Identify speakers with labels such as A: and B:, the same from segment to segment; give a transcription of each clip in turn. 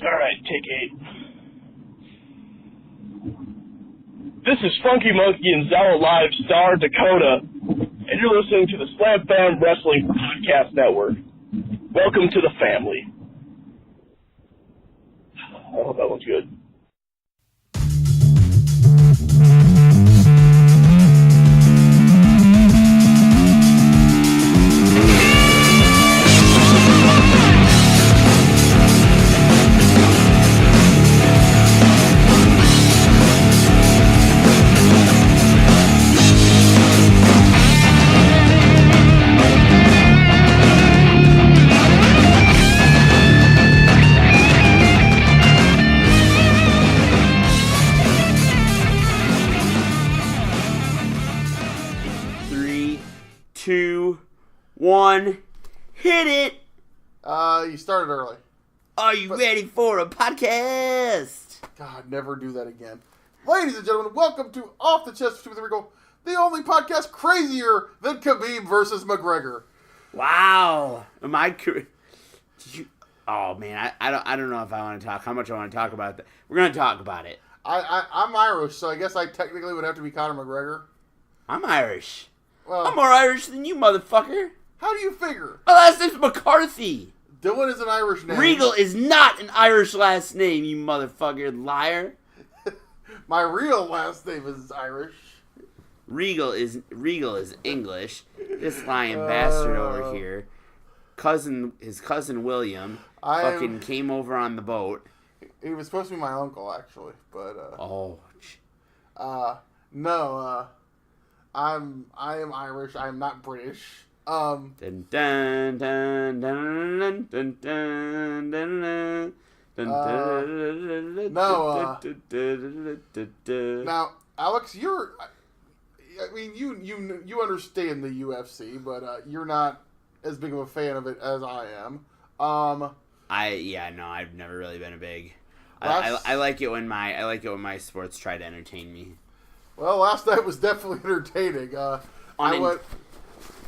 A: Alright, take 8. This is Funky Monkey and Zella Live Star Dakota, and you're listening to the Slam Bam Wrestling Podcast Network. Welcome to the family. I hope that looks good.
B: One, hit it!
C: You started early.
B: Are you ready for a podcast?
C: God, never do that again. Ladies and gentlemen, welcome to Off the Chest with Regal, the only podcast crazier than Khabib versus McGregor.
B: Wow. Am I Oh man, I don't know if I want to talk. How much I want to talk about that? We're gonna talk about it.
C: I'm Irish, so I guess I technically would have to be Conor McGregor.
B: I'm Irish.
C: Well,
B: I'm more Irish than you, motherfucker.
C: How do you figure?
B: My last name's McCarthy.
C: Dylan is an Irish name.
B: Regal is not an Irish last name, you motherfucker liar.
C: My real last name is Irish.
B: Regal is English. This lying bastard over here, his cousin William, fucking came over on the boat.
C: He was supposed to be my uncle, actually, but no. I am Irish. I am not British.
B: Dun, dun, dun, dun, dun, dun, dun, dun,
C: now, Alex, you understand the UFC, but you're not as big of a fan of it as I am.
B: I've never really been a big. I like it when my sports try to entertain me.
C: Well, last night was definitely entertaining.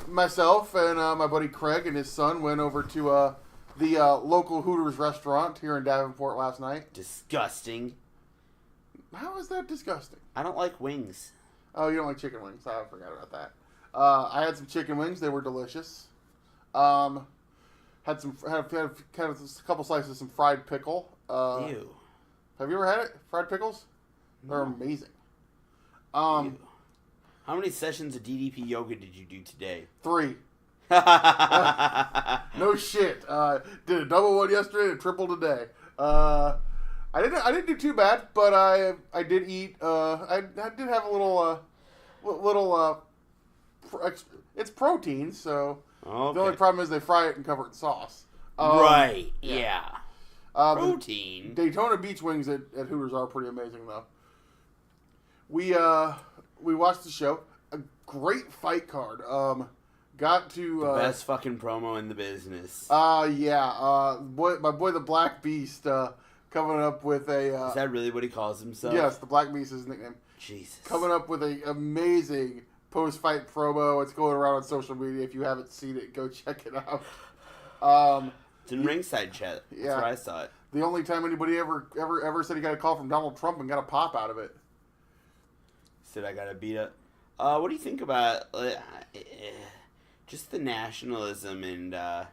C: Myself and my buddy Craig and his son went over to the local Hooters restaurant here in Davenport last night.
B: Disgusting.
C: How is that disgusting?
B: I don't like wings.
C: Oh, you don't like chicken wings? I forgot about that. I had some chicken wings. They were delicious. Had a couple slices of some fried pickle.
B: Ew.
C: Have you ever had it? Fried pickles? They're amazing.
B: Ew. How many sessions of DDP yoga did you do today?
C: 3. No shit. Did a double one yesterday and a triple today. I didn't do too bad, but I did eat. I did have a little. It's protein, so
B: okay.
C: The only problem is they fry it and cover it in sauce.
B: Right. Yeah. Protein.
C: Daytona Beach wings at Hooters are pretty amazing, though. We watched the show. A great fight card. Got to
B: the best fucking promo in the business.
C: Yeah. My boy the Black Beast coming up with a.
B: Is that really what he calls himself?
C: Yes, the Black Beast is his nickname.
B: Jesus.
C: Coming up with an amazing post-fight promo. It's going around on social media. If you haven't seen it, go check it out.
B: It's in ringside chat. That's where I saw it.
C: The only time anybody ever said he got a call from Donald Trump and got a pop out of it.
B: Said I got to beat up. What do you think about just the nationalism and I've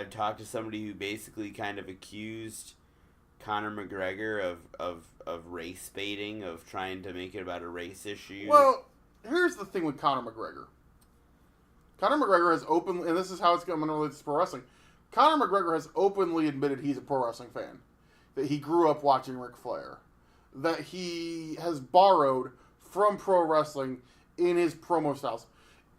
B: talked to somebody who basically kind of accused Conor McGregor of race baiting, of trying to make it about a race issue.
C: Well, here's the thing with Conor McGregor. Conor McGregor has openly, and this is how it's going to relate to pro wrestling. Conor McGregor has openly admitted he's a pro wrestling fan, that he grew up watching Ric Flair, that he has borrowed from pro wrestling in his promo styles.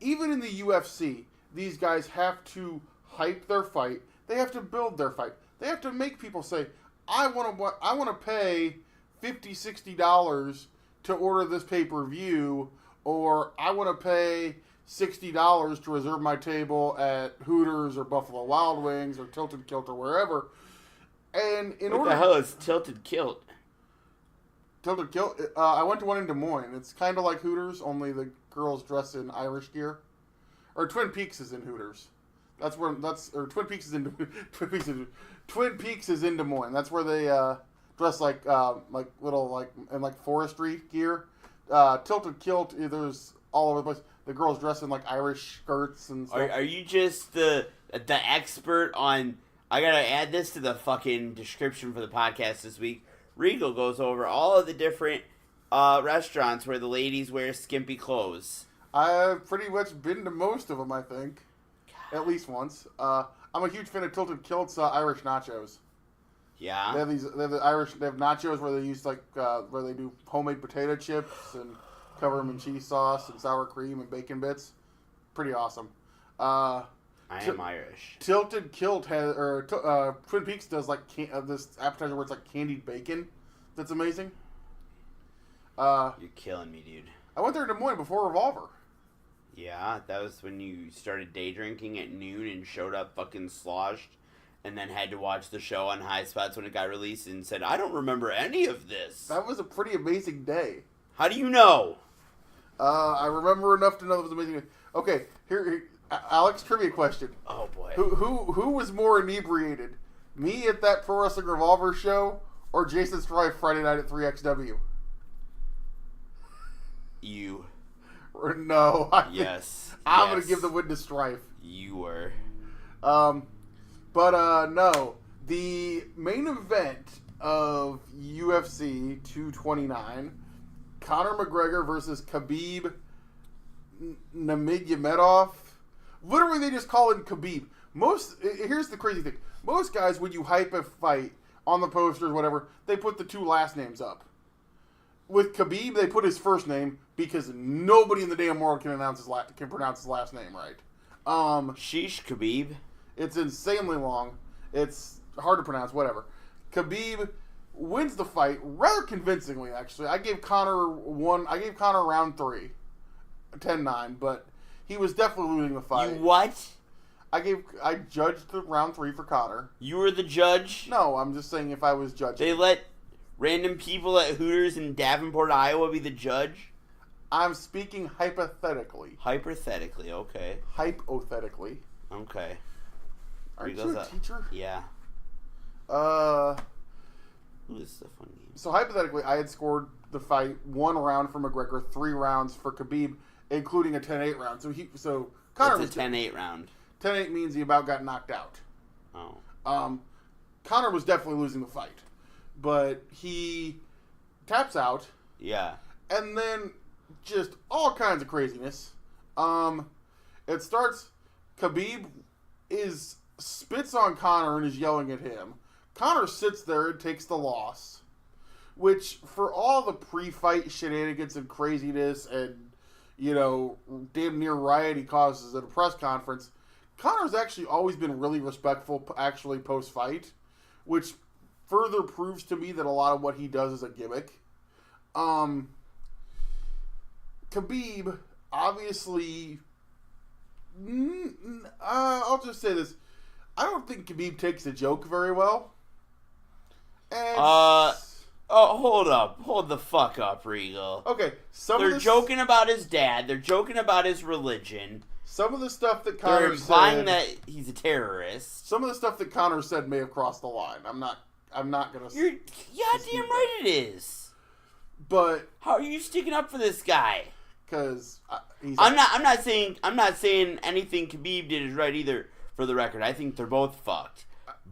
C: Even in the UFC, these guys have to hype their fight. They have to build their fight. They have to make people say, I want to pay $50, $60 to order this pay-per-view, or I want to pay $60 to reserve my table at Hooters or Buffalo Wild Wings or Tilted Kilt or wherever. And
B: what the hell is Tilted Kilt?
C: Tilted Kilt? I went to one in Des Moines. It's kind of like Hooters, only the girls dress in Irish gear. Or Twin Peaks is in Hooters. Twin Peaks is in Twin Peaks is in Des Moines. That's where they dress like little in forestry gear. Tilted Kilt. There's all over the place. The girls dress in Irish skirts and stuff.
B: Are you just the expert on? I gotta add this to the fucking description for the podcast this week. Regal goes over all of the different restaurants where the ladies wear skimpy clothes.
C: I've pretty much been to most of them, I think. God. At least once. I'm a huge fan of Tilted Kilt's Irish nachos.
B: Yeah.
C: They have nachos where they use where they do homemade potato chips and cover them in cheese sauce and sour cream and bacon bits. Pretty awesome.
B: I am Irish.
C: Tilted Kilt has, Twin Peaks does this appetizer where it's candied bacon. That's amazing.
B: You're killing me, dude.
C: I went there in Des Moines before Revolver.
B: Yeah, that was when you started day drinking at noon and showed up fucking sloshed, and then had to watch the show on High Spots when it got released and said, I don't remember any of this.
C: That was a pretty amazing day.
B: How do you know?
C: I remember enough to know it was amazing. Okay, here Alex, trivia question.
B: Oh boy.
C: Who was more inebriated? Me at that Pro Wrestling Revolver show or Jason Strife Friday night at 3XW?
B: You.
C: No.
B: Yes.
C: I'm going to give the win to Strife.
B: You were.
C: No. The main event of UFC 229, Conor McGregor versus Khabib Nurmagomedov. Literally, they just call him Khabib. Here's the crazy thing. Most guys, when you hype a fight on the posters, whatever, they put the two last names up. With Khabib, they put his first name because nobody in the damn world can pronounce his last name right.
B: Sheesh, Khabib.
C: It's insanely long. It's hard to pronounce, whatever. Khabib wins the fight rather convincingly, actually. I gave Conor round 3, 10-9, but he was definitely losing the fight.
B: You what?
C: I judged the round 3 for Conor.
B: You were the judge?
C: No, I'm just saying if I was judging.
B: They let random people at Hooters in Davenport, Iowa be the judge?
C: I'm speaking hypothetically.
B: Hypothetically, okay.
C: Hypothetically.
B: Okay.
C: Aren't you a teacher?
B: Yeah.
C: Ooh,
B: this is a fun game.
C: So hypothetically, I had scored the fight 1 round for McGregor, 3 rounds for Khabib, including a 10-8 round. So Conor
B: was a 10-8 round.
C: 10-8 means he about got knocked out.
B: Oh.
C: Conor was definitely losing the fight, but he taps out.
B: Yeah.
C: And then just all kinds of craziness. It starts. Khabib spits on Conor and is yelling at him. Conor sits there and takes the loss, which for all the pre-fight shenanigans and craziness and, damn near riot he causes at a press conference, Conor's actually always been really respectful actually post-fight, which further proves to me that a lot of what he does is a gimmick. Khabib, obviously, I'll just say this. I don't think Khabib takes a joke very well. And
B: hold up. Hold the fuck up, Regal.
C: Okay,
B: they're joking about his dad. They're joking about his religion.
C: Some of the stuff that Conor
B: They're implying that he's a terrorist.
C: Some of the stuff that Conor said may have crossed the line. I'm not gonna.
B: You're goddamn right it is.
C: But
B: how are you sticking up for this guy?
C: Because
B: I'm not saying anything Khabib did is right either. For the record, I think they're both fucked.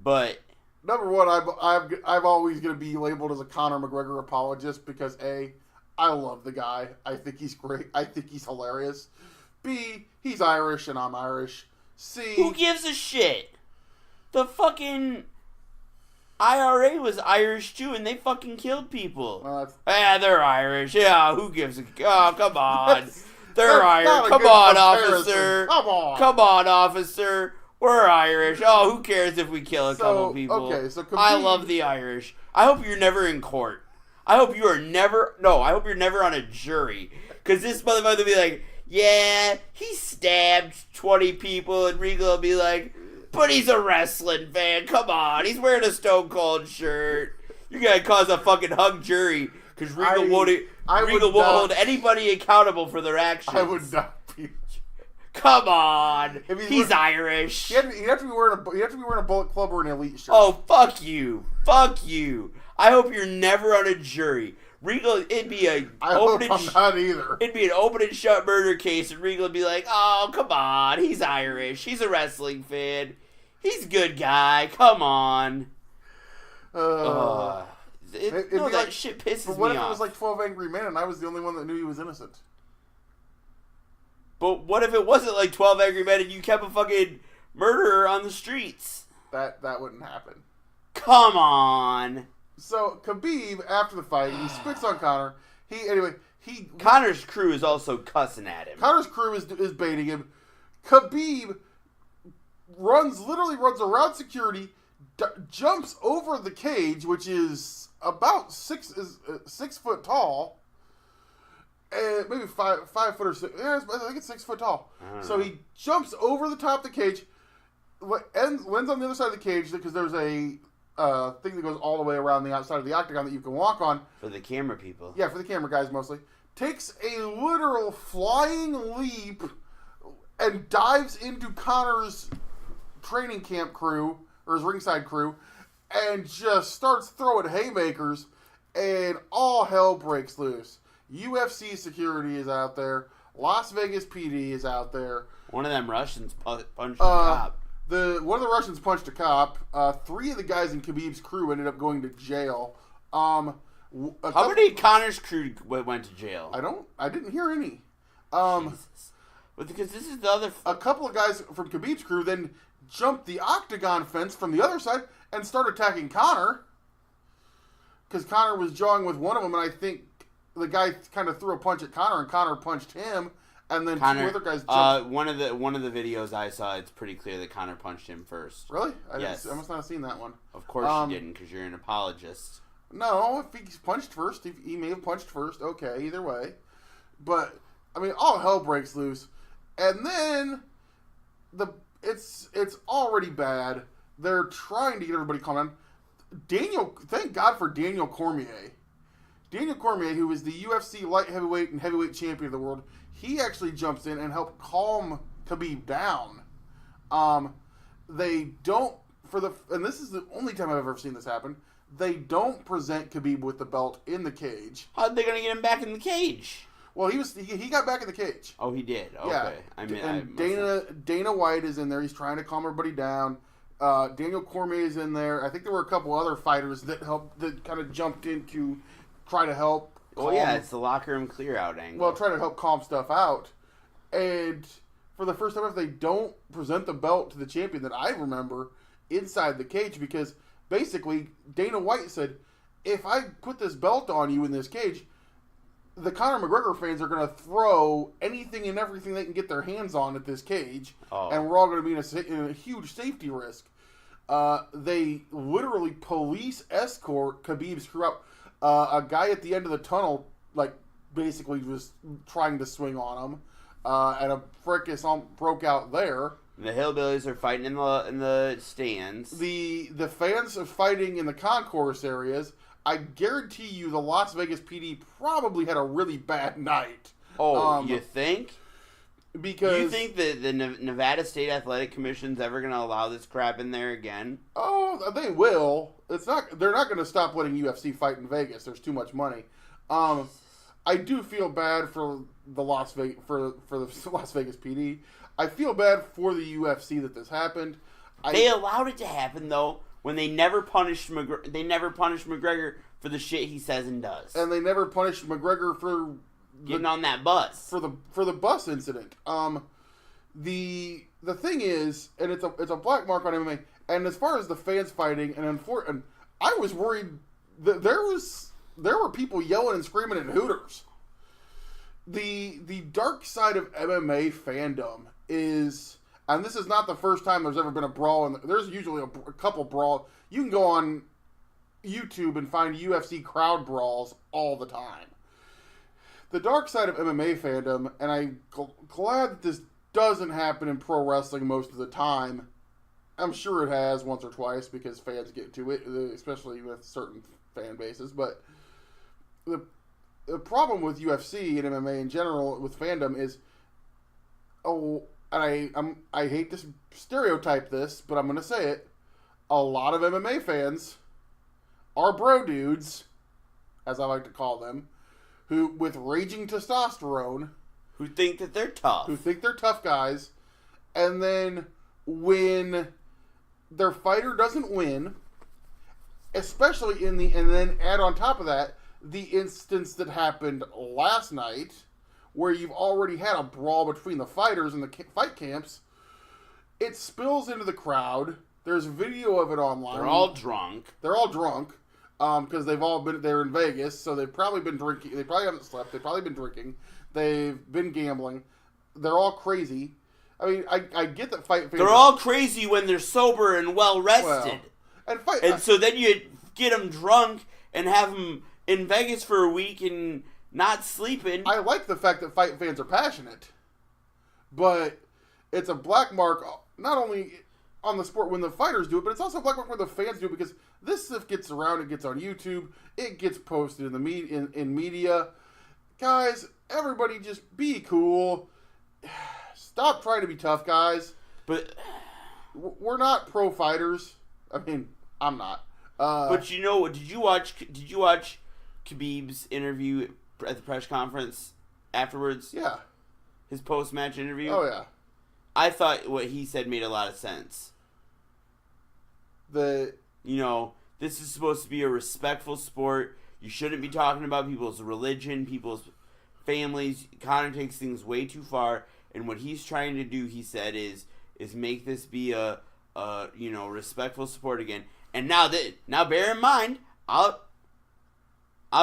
B: But
C: number one, I'm always going to be labeled as a Conor McGregor apologist because A, I love the guy. I think he's great. I think he's hilarious. B, he's Irish and I'm Irish. C,
B: who gives a shit? The fucking IRA was Irish too, and they fucking killed people. They're Irish. Yeah, who gives a... Oh, come on. They're Irish. Come on, officer. Come on, officer. We're Irish. Oh, who cares if we kill a couple people?
C: Okay, so Khabib,
B: I love the Irish. I hope you're never in court. I hope you're never on a jury. Because this motherfucker will be like, yeah, he stabbed 20 people, and Regal will be like, but he's a wrestling fan. Come on, he's wearing a Stone Cold shirt. You're going to cause a fucking hung jury because Regal won't hold anybody accountable for their actions.
C: I would not be.
B: Come on.
C: If
B: He's Irish.
C: He'd have to be wearing a Bullet Club or an Elite shirt.
B: Oh, fuck you. Fuck you. I hope you're never on a jury. Regal, it'd be a
C: not either.
B: It'd be an open and shut murder case, and Regal would be like, "Oh, come on, he's Irish. He's a wrestling fan. He's a good guy. Come on." That shit pisses me off.
C: But what if it was like 12 Angry Men, and I was the only one that knew he was innocent?
B: But what if it wasn't like 12 Angry Men, and you kept a fucking murderer on the streets?
C: That wouldn't happen.
B: Come on.
C: So Khabib, after the fight, he spits on Conor.
B: Conor's crew is also cussing at him.
C: Connor's crew is baiting him. Khabib literally runs around security, jumps over the cage, which is about 6 foot tall, and maybe 5 foot or 6. Yeah, I think it's 6 foot tall. So he jumps over the top of the cage, lands on the other side of the cage because there's a thing that goes all the way around the outside of the octagon that you can walk on.
B: For the camera people.
C: Yeah, for the camera guys mostly. Takes a literal flying leap and dives into Conor's training camp crew, or his ringside crew, and just starts throwing haymakers, and all hell breaks loose. UFC security is out there. Las Vegas PD is out there.
B: One of them Russians punched the cop.
C: One of the Russians punched a cop. 3 of the guys in Khabib's crew ended up going to jail. How
B: many Conor's crew went to jail?
C: I didn't hear any.
B: Jesus. But because this is the other...
C: A couple of guys from Khabib's crew then jumped the octagon fence from the other side and started attacking Conor. Because Conor was jawing with one of them, and I think the guy kind of threw a punch at Conor, and Conor punched him. And then 2 other guys jumped.
B: One of the videos I saw, it's pretty clear that Conor punched him first.
C: Really?
B: Yes.
C: I must not have seen that one.
B: Of course you didn't, because you're an apologist.
C: No, if he punched first, he may have punched first. Okay, either way. But, I mean, all hell breaks loose. And then, it's already bad. They're trying to get everybody calm down. Thank God for Daniel Cormier. Daniel Cormier, who is the UFC light heavyweight and heavyweight champion of the world, he actually jumps in and helps calm Khabib down. They don't, and this is the only time I've ever seen this happen, they don't present Khabib with the belt in the cage.
B: How are they going to get him back in the cage?
C: Well, he got back in the cage.
B: Oh, he did? Okay.
C: Yeah. Dana White is in there. He's trying to calm everybody down. Daniel Cormier is in there. I think there were a couple other fighters that kind of jumped in to try to help.
B: It's the locker room clear out angle.
C: Well, try to help calm stuff out. And for the first time ever, they don't present the belt to the champion that I remember inside the cage, because basically Dana White said, if I put this belt on you in this cage, the Conor McGregor fans are going to throw anything and everything they can get their hands on at this cage, and we're all going to be in a huge safety risk. They literally police escort Khabib's crew out. A guy at the end of the tunnel, basically was trying to swing on him, and a fracas broke out there.
B: The hillbillies are fighting in the stands.
C: The fans are fighting in the concourse areas. I guarantee you the Las Vegas PD probably had a really bad night.
B: Oh, you think?
C: Because
B: you think that the Nevada State Athletic Commission's ever going to allow this crap in there again?
C: Oh, they will. They're not going to stop letting UFC fight in Vegas. There's too much money. I do feel bad for the Las Vegas PD. I feel bad for the UFC that this happened.
B: They allowed it to happen though when they never punished McGregor for the shit he says and does,
C: and they never punished McGregor for
B: getting on that bus
C: for the bus incident. The thing is, and it's a black mark on MMA. And as far as the fans fighting, and I was worried that there were people yelling and screaming at Hooters. The dark side of MMA fandom is, and this is not the first time there's ever been a brawl, and there's usually a couple brawl. You can go on YouTube and find UFC crowd brawls all the time. The dark side of MMA fandom, and I'm glad that this doesn't happen in pro wrestling most of the time. I'm sure it has once or twice because fans get to it, especially with certain fan bases. But the problem with UFC and MMA in general with fandom is, and I hate to stereotype this, but I'm going to say it. A lot of MMA fans are bro dudes, as I like to call them, who, with raging testosterone,
B: who think that they're tough.
C: Who think they're tough guys, and then when their fighter doesn't win, especially and then add on top of that the instance that happened last night, where you've already had a brawl between the fighters in the fight camps, it spills into the crowd. There's video of it online.
B: They're all drunk.
C: Because they're in Vegas, so they've probably been drinking. They probably haven't slept. They've probably been drinking. They've been gambling. They're all crazy. I mean, I get that fight fans.
B: They're all crazy when they're sober and well rested.
C: Well,
B: so then you get them drunk and have them in Vegas for a week and not sleeping.
C: I like the fact that fight fans are passionate, but it's a black mark not only on the sport when the fighters do it, but it's also a black mark when the fans do it, because this stuff gets around. It gets on YouTube. It gets posted in the in media. Guys, everybody just be cool. Stop trying to be tough, guys.
B: But
C: we're not pro fighters. I mean, I'm not.
B: But you know what? Did you watch Khabib's interview at the press conference afterwards?
C: Yeah.
B: His post-match interview?
C: Oh, yeah.
B: I thought what he said made a lot of sense. This is supposed to be a respectful sport. You shouldn't be talking about people's religion, people's families. Conor takes things way too far, and what he's trying to do, he said, is make this be a respectful sport again. And now bear in mind, I'll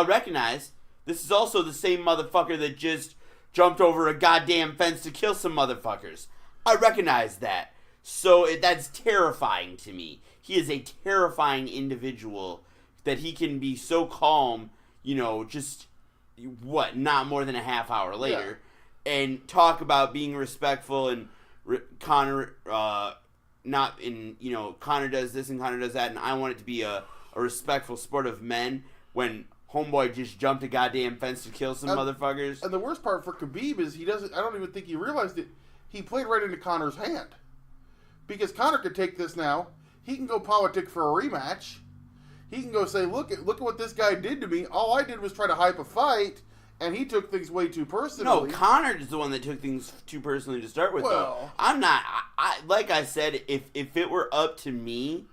B: recognize this is also the same motherfucker that just jumped over a goddamn fence to kill some motherfuckers. I recognize that. So that's terrifying to me. He is a terrifying individual that he can be so calm, not more than a half hour later, and talk about being respectful and Conor, Conor does this and Conor does that, and I want it to be a respectful sport of men when homeboy just jumped a goddamn fence to kill some motherfuckers.
C: And the worst part for Khabib is I don't even think he realized it. He played right into Conor's hand. Because Conor could take this now. He can go politic for a rematch. He can go say, look at what this guy did to me. All I did was try to hype a fight, and he took things way too personally.
B: No, Conor is the one that took things too personally to start with, though. I'm not... like I said, if it were up to me,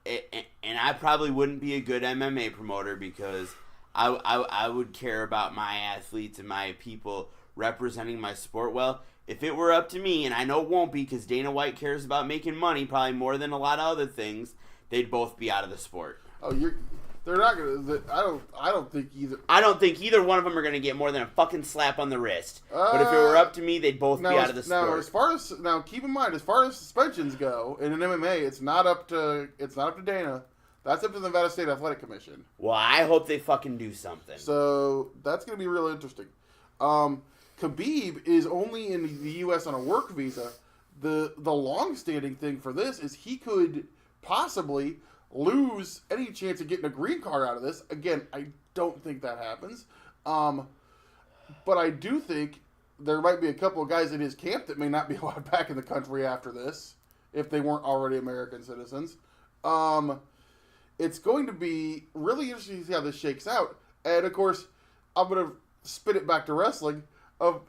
B: and I probably wouldn't be a good MMA promoter because I would care about my athletes and my people representing my sport well. If it were up to me, and I know it won't be because Dana White cares about making money probably more than a lot of other things, they'd both be out of the sport.
C: Oh, they're not gonna. I don't think either.
B: I don't think either one of them are gonna get more than a fucking slap on the wrist. But if it were up to me, they'd both be out of the sport.
C: Now, keep in mind, as far as suspensions go in an MMA, it's not up to Dana. That's up to the Nevada State Athletic Commission.
B: Well, I hope they fucking do something.
C: So that's gonna be real interesting. Khabib is only in the U.S. on a work visa. The long-standing thing for this is he could possibly lose any chance of getting a green card out of this. Again, I don't think that happens. But I do think there might be a couple of guys in his camp that may not be allowed back in the country after this, if they weren't already American citizens. It's going to be really interesting to see how this shakes out. And, of course, I'm going to spin it back to wrestling. If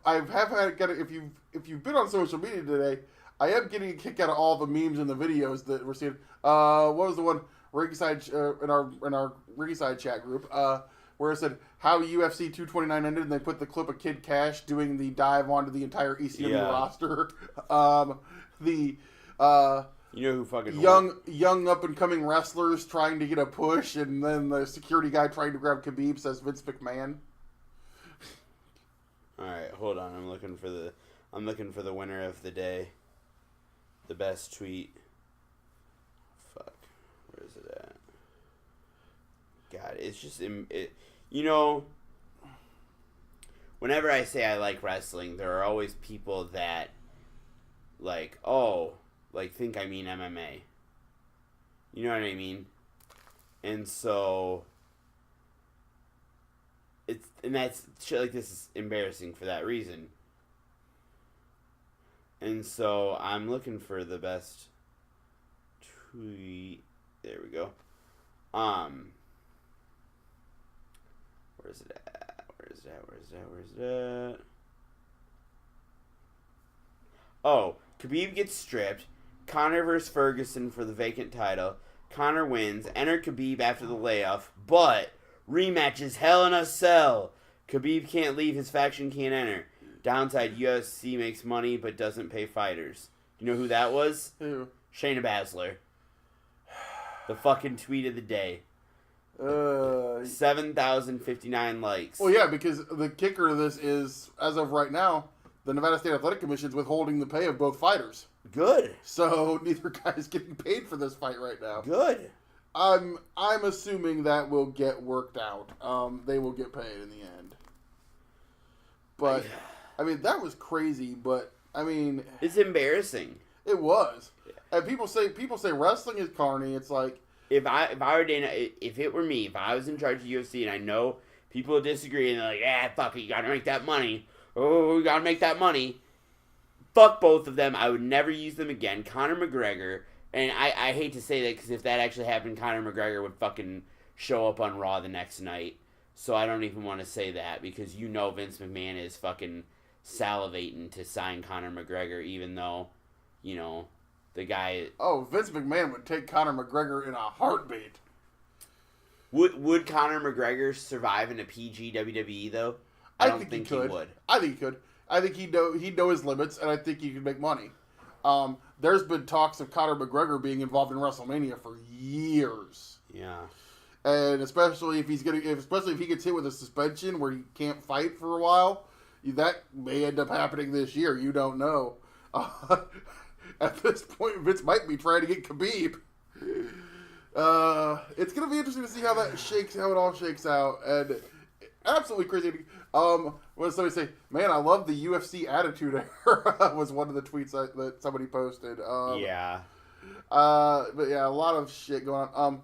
C: you've been on social media today, I am getting a kick out of all the memes and the videos that we're seeing. What was the one ringside in our ringside chat group where it said how UFC 229 ended, and they put the clip of Kid Cash doing the dive onto the entire ECW roster.
B: Who fucking
C: young up and coming wrestlers trying to get a push, and then the security guy trying to grab Khabib says Vince McMahon.
B: All right, hold on. I'm looking for the winner of the day. The best tweet. Fuck, where is it at? God, it's just whenever I say I like wrestling, there are always people that think I mean MMA. You know what I mean? And so that's shit like this is embarrassing for that reason. And so I'm looking for the best tweet. There we go. Where's it at? Where's it at? Oh, Khabib gets stripped. Conor vs. Ferguson for the vacant title. Conor wins. Enter Khabib after the layoff, but rematch is Hell in a Cell. Khabib can't leave. His faction can't enter. Downside, UFC makes money but doesn't pay fighters. You know who that was?
C: Who?
B: Shayna Baszler. The fucking tweet of the day. 7,059 likes.
C: Well, yeah, because the kicker to this is, as of right now, the Nevada State Athletic Commission is withholding the pay of both fighters.
B: Good.
C: So neither guy is getting paid for this fight right now.
B: Good.
C: I'm assuming that will get worked out. They will get paid in the end. But I mean, that was crazy. But I mean,
B: it's embarrassing.
C: It was. Yeah. And people say wrestling is carny. It's like
B: if it were me, if I was in charge of UFC, and I know people disagree, and they're like, fuck it, you gotta make that money. Oh, we gotta make that money. Fuck both of them. I would never use them again. Conor McGregor, and I hate to say that because if that actually happened, Conor McGregor would fucking show up on Raw the next night. So I don't even want to say that because you know Vince McMahon is fucking salivating to sign Conor McGregor, even though, you know, the guy...
C: Oh, Vince McMahon would take Conor McGregor in a heartbeat.
B: Would Conor McGregor survive in a PG WWE, though? I don't think he would.
C: I think he could. I think he'd know his limits, and I think he could make money. There's been talks of Conor McGregor being involved in WrestleMania for years.
B: Yeah.
C: And especially if he gets hit with a suspension where he can't fight for a while, that may end up happening this year. You don't know. At this point, Vince might be trying to get Khabib. It's going to be interesting to see how it all shakes out. And absolutely crazy. What did somebody say? Man, I love the UFC attitude era was one of the tweets that somebody posted.
B: Yeah.
C: But yeah, a lot of shit going on.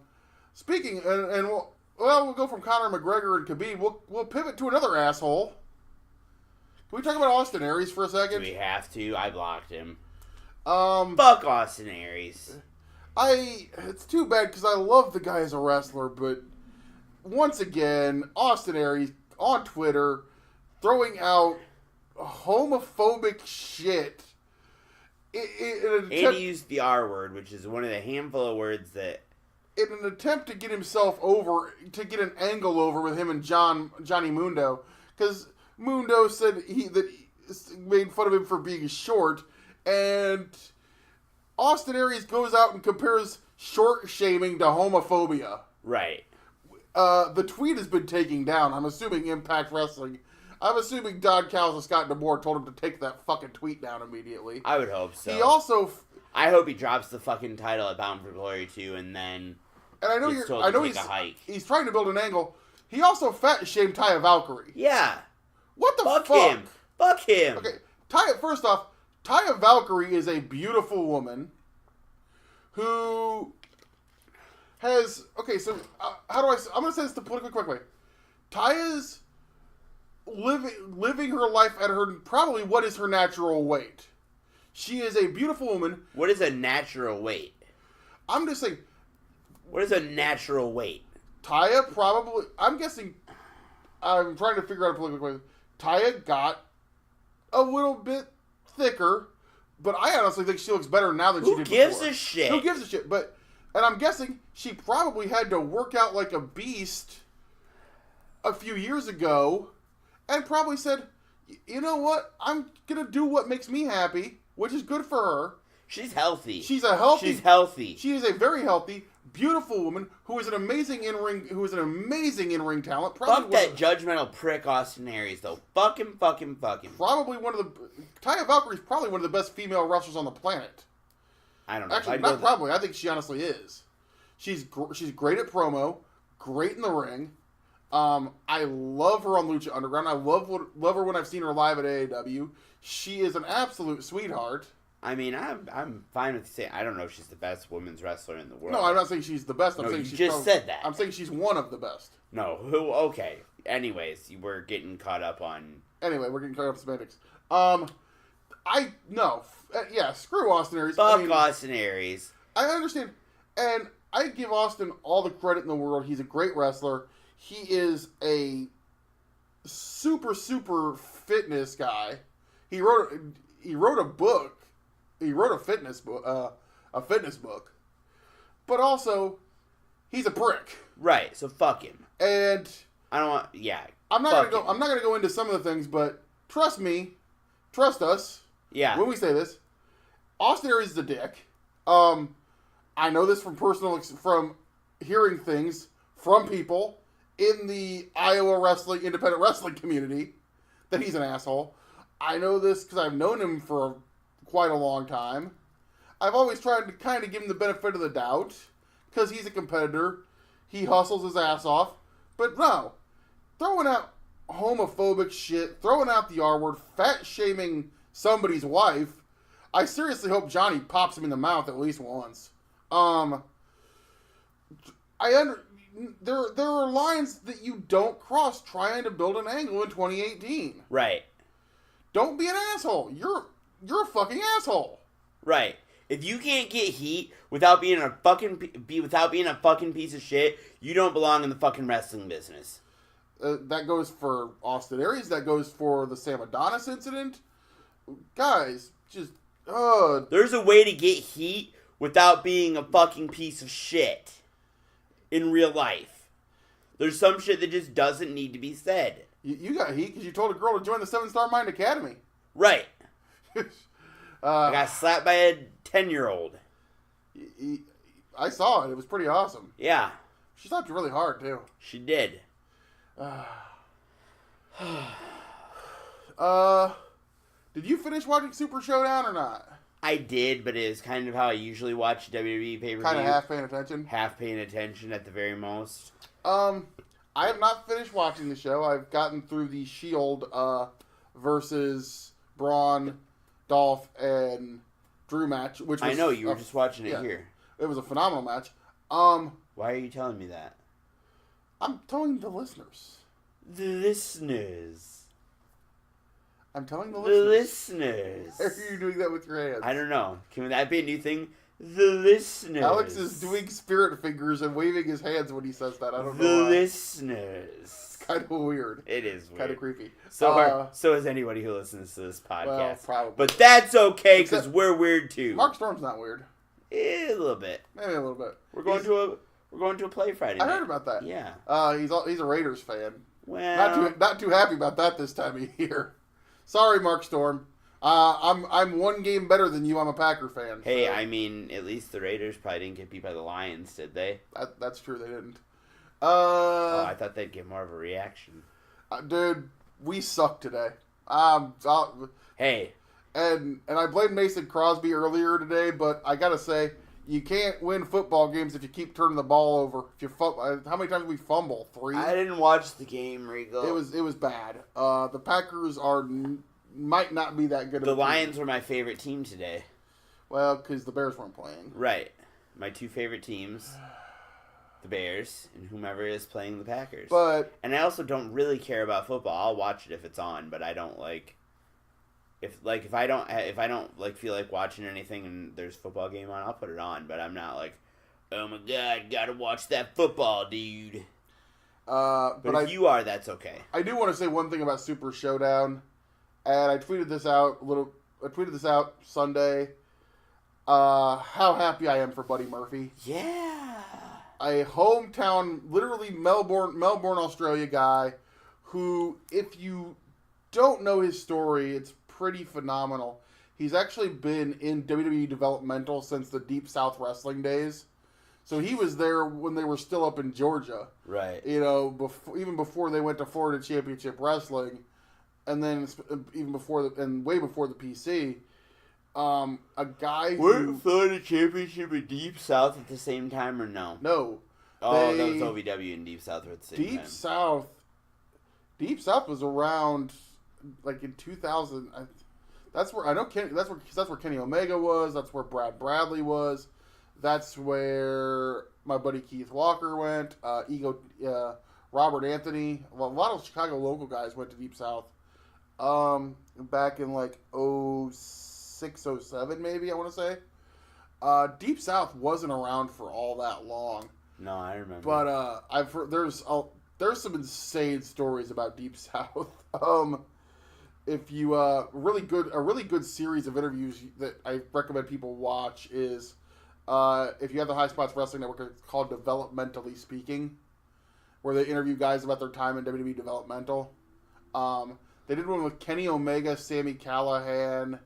C: Speaking, and we'll go from Conor McGregor and Khabib. We'll pivot to another asshole. Can we talk about Austin Aries for a second?
B: Do we have to? I blocked him. Fuck Austin Aries.
C: It's too bad because I love the guy as a wrestler, but once again, Austin Aries on Twitter throwing out homophobic shit.
B: And he used the R word, which is one of the handful of words that...
C: In an attempt to get himself over, to get an angle over with him and Johnny Mundo, because Mundo said he made fun of him for being short, and Austin Aries goes out and compares short shaming to homophobia.
B: Right.
C: The tweet has been taken down. I'm assuming Impact Wrestling. I'm assuming Don Callis and Scott DeBoer told him to take that fucking tweet down immediately.
B: I would hope so.
C: He also...
B: I hope he drops the fucking title at Bound for Glory 2 and then...
C: And I know he's trying to build an angle. He also fat shamed Taya Valkyrie.
B: Yeah.
C: What the fuck?
B: Fuck him.
C: Okay, First off, Taya Valkyrie is a beautiful woman who has... Okay, so how do I'm going to say this the politically correct way. Taya's living her life at her... Probably what is her natural weight. She is a beautiful woman.
B: What is a natural weight?
C: I'm just saying...
B: What is a natural weight?
C: Taya probably... I'm guessing... I'm trying to figure out a political way. Taya got a little bit thicker, but I honestly think she looks better now than she did before.
B: Who gives a shit?
C: Who gives a shit? And I'm guessing she probably had to work out like a beast a few years ago and probably said, you know what? I'm going to do what makes me happy, which is good for her.
B: She's healthy.
C: She's healthy. She is a very healthy, beautiful woman who is an amazing in-ring talent.
B: Fuck that judgmental prick Austin Aries, though. Fuck him.
C: Probably Taya Valkyrie is probably one of the best female wrestlers on the planet.
B: I don't know.
C: Actually, not probably. I think she honestly is. She's great at promo, great in the ring. I love her on Lucha Underground. I love her when I've seen her live at AAW. She is an absolute sweetheart.
B: I mean, I'm fine with saying I don't know if she's the best women's wrestler in the world.
C: No, I'm not saying she's the best. I'm saying
B: you just said that.
C: I'm saying she's one of the best.
B: No, who? Okay. Anyways, we're getting caught up on.
C: Anyway, we're getting caught up in semantics. Yeah, screw Austin Aries.
B: Fuck Austin Aries.
C: I understand. And I give Austin all the credit in the world. He's a great wrestler. He is a super, super fitness guy. He wrote a book. He wrote a fitness book. But also, he's a prick.
B: Right, so fuck him.
C: And
B: I don't want... Yeah.
C: I'm not gonna go into some of the things, but trust me. Trust us.
B: Yeah.
C: When we say this, Austin Aries is a dick. I know this from hearing things from people in the Iowa independent wrestling community that he's an asshole. I know this because I've known him for quite a long time. I've always tried to kind of give him the benefit of the doubt because he's a competitor. He hustles his ass off. But no, throwing out homophobic shit, throwing out the R word, fat shaming somebody's wife. I seriously hope Johnny pops him in the mouth at least once. There are lines that you don't cross trying to build an angle in 2018.
B: Right.
C: Don't be an asshole. You're a fucking asshole.
B: Right. If you can't get heat without being a fucking piece of shit, you don't belong in the fucking wrestling business.
C: That goes for Austin Aries. That goes for the Sam Adonis incident. Guys, just
B: there's a way to get heat without being a fucking piece of shit in real life. There's some shit that just doesn't need to be said.
C: You got heat because you told a girl to join the 7-Star Mind Academy.
B: Right. I got slapped by a 10-year-old.
C: I saw it. It was pretty awesome.
B: Yeah.
C: She slapped you really hard, too.
B: She did.
C: Did you finish watching Super Showdown or not?
B: I did, but it is kind of how I usually watch WWE pay-per-view.
C: Kind of half paying attention?
B: Half paying attention at the very most.
C: I have not finished watching the show. I've gotten through the Shield versus Braun, Dolph, and Drew match, which was,
B: I know, you were just watching it here.
C: It was a phenomenal match.
B: Why are you telling me that?
C: I'm telling the listeners.
B: The listeners.
C: I'm telling the
B: listeners.
C: Why are you doing that with your hands?
B: I don't know. Can that be a new thing? The listeners.
C: Alex is doing spirit fingers and waving his hands when he says that. I don't know
B: why.
C: The
B: listeners.
C: It's kind of weird.
B: It is weird.
C: Kind of creepy.
B: So is anybody who listens to this podcast.
C: Well, probably.
B: But that's okay because we're weird too.
C: Mark Storm's not weird.
B: A little bit.
C: Maybe a little bit.
B: We're going to a play Friday night.
C: I heard about that.
B: Yeah.
C: He's a Raiders fan.
B: Well,
C: not too happy about that this time of year. Sorry, Mark Storm. I'm one game better than you. I'm a Packer fan.
B: Hey,
C: so.
B: I mean, at least the Raiders probably didn't get beat by the Lions, did they?
C: That's true. They didn't.
B: I thought they'd get more of a reaction.
C: Dude, we suck today.
B: Hey.
C: And I blamed Mason Crosby earlier today, but I gotta say, you can't win football games if you keep turning the ball over. How many times did we fumble? 3?
B: I didn't watch the game, Regal.
C: It was bad. The Packers might not be that good.
B: The Lions were my favorite team today.
C: Well, because the Bears weren't playing.
B: Right. My two favorite teams, the Bears and whomever is playing the Packers. And I also don't really care about football. I'll watch it if it's on, but I don't if I don't feel like watching anything and there's a football game on, I'll put it on. But I'm not like, oh my god, gotta watch that football, dude. But if you are, that's okay.
C: I do want to say one thing about Super Showdown, and I tweeted this out Sunday. How happy I am for Buddy Murphy.
B: Yeah.
C: A hometown, literally Melbourne, Australia guy who, if you don't know his story, it's pretty phenomenal. He's actually been in WWE developmental since the Deep South Wrestling days. So he was there when they were still up in Georgia.
B: Right.
C: Even before they went to Florida Championship Wrestling, and then even before way before the PC. A guy who...
B: Weren't Florida Championship and Deep South at the same time, or no?
C: No.
B: Oh, that was OVW and Deep South were at the same time.
C: Deep South was around, like, in 2000. That's where, I know that's where Kenny Omega was. That's where Brad Bradley was. That's where my buddy Keith Walker went. Robert Anthony. Well, a lot of Chicago local guys went to Deep South. Back in, like, 06. 06, 07 maybe, I want to say. Deep South wasn't around for all that long.
B: No, I remember.
C: But I've heard there's some insane stories about Deep South. If you a really good series of interviews that I recommend people watch is if you have the High Spots Wrestling Network, it's called Developmentally Speaking, where they interview guys about their time in WWE Developmental. They did one with Kenny Omega, Sami Callihan,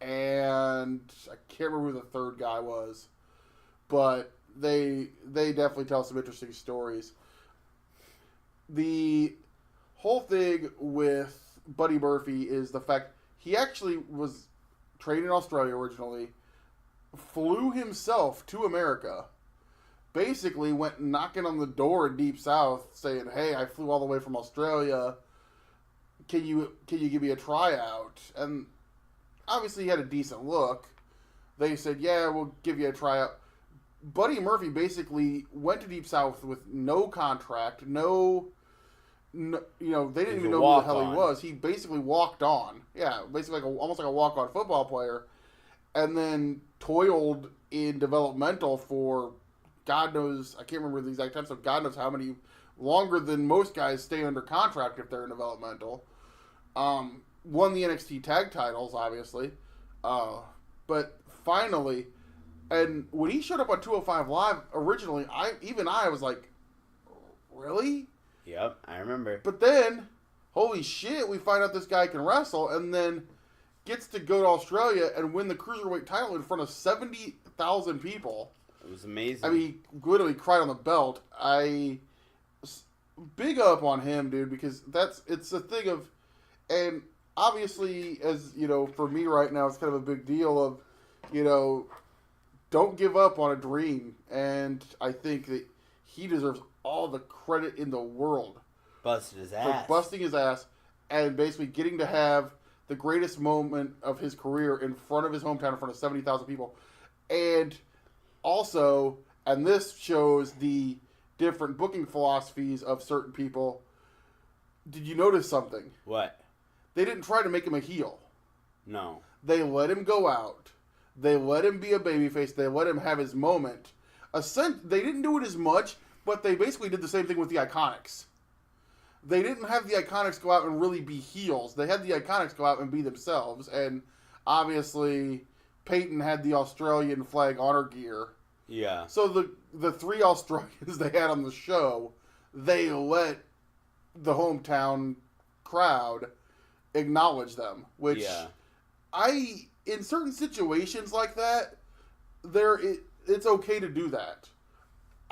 C: and I can't remember who the third guy was, but they definitely tell some interesting stories. The whole thing with Buddy Murphy is the fact he actually was trained in Australia originally, flew himself to America, basically went knocking on the door in Deep South saying, "Hey, I flew all the way from Australia. Can you give me a tryout?" And obviously he had a decent look. They said, "Yeah, we'll give you a tryout." Buddy Murphy basically went to Deep South with no contract, no they didn't even know who the hell he was. He basically walked on. Yeah, basically almost like a walk-on football player. And then toiled in developmental for God knows, I can't remember the exact time, so God knows how many, longer than most guys stay under contract if they're in developmental. Won the NXT tag titles, obviously. But finally, and when he showed up on 205 Live, originally, I was like, really?
B: Yep, I remember.
C: But then, holy shit, we find out this guy can wrestle, and then gets to go to Australia and win the Cruiserweight title in front of 70,000 people.
B: It was amazing.
C: I mean, he literally cried on the belt. Big up on him, dude, because it's a thing of, and obviously, as, for me right now, it's kind of a big deal of, don't give up on a dream. And I think that he deserves all the credit in the world.
B: Busted his ass.
C: For busting his ass and basically getting to have the greatest moment of his career in front of his hometown, in front of 70,000 people. And also, and this shows the different booking philosophies of certain people, did you notice something?
B: What?
C: They didn't try to make him a heel.
B: No.
C: They let him go out. They let him be a babyface. They let him have his moment. They didn't do it as much, but they basically did the same thing with the Iconics. They didn't have the Iconics go out and really be heels. They had the Iconics go out and be themselves. And obviously, Peyton had the Australian flag honor gear.
B: Yeah.
C: So the three Australians they had on the show, they let the hometown crowd acknowledge them. Which in certain situations like that, it's okay to do that.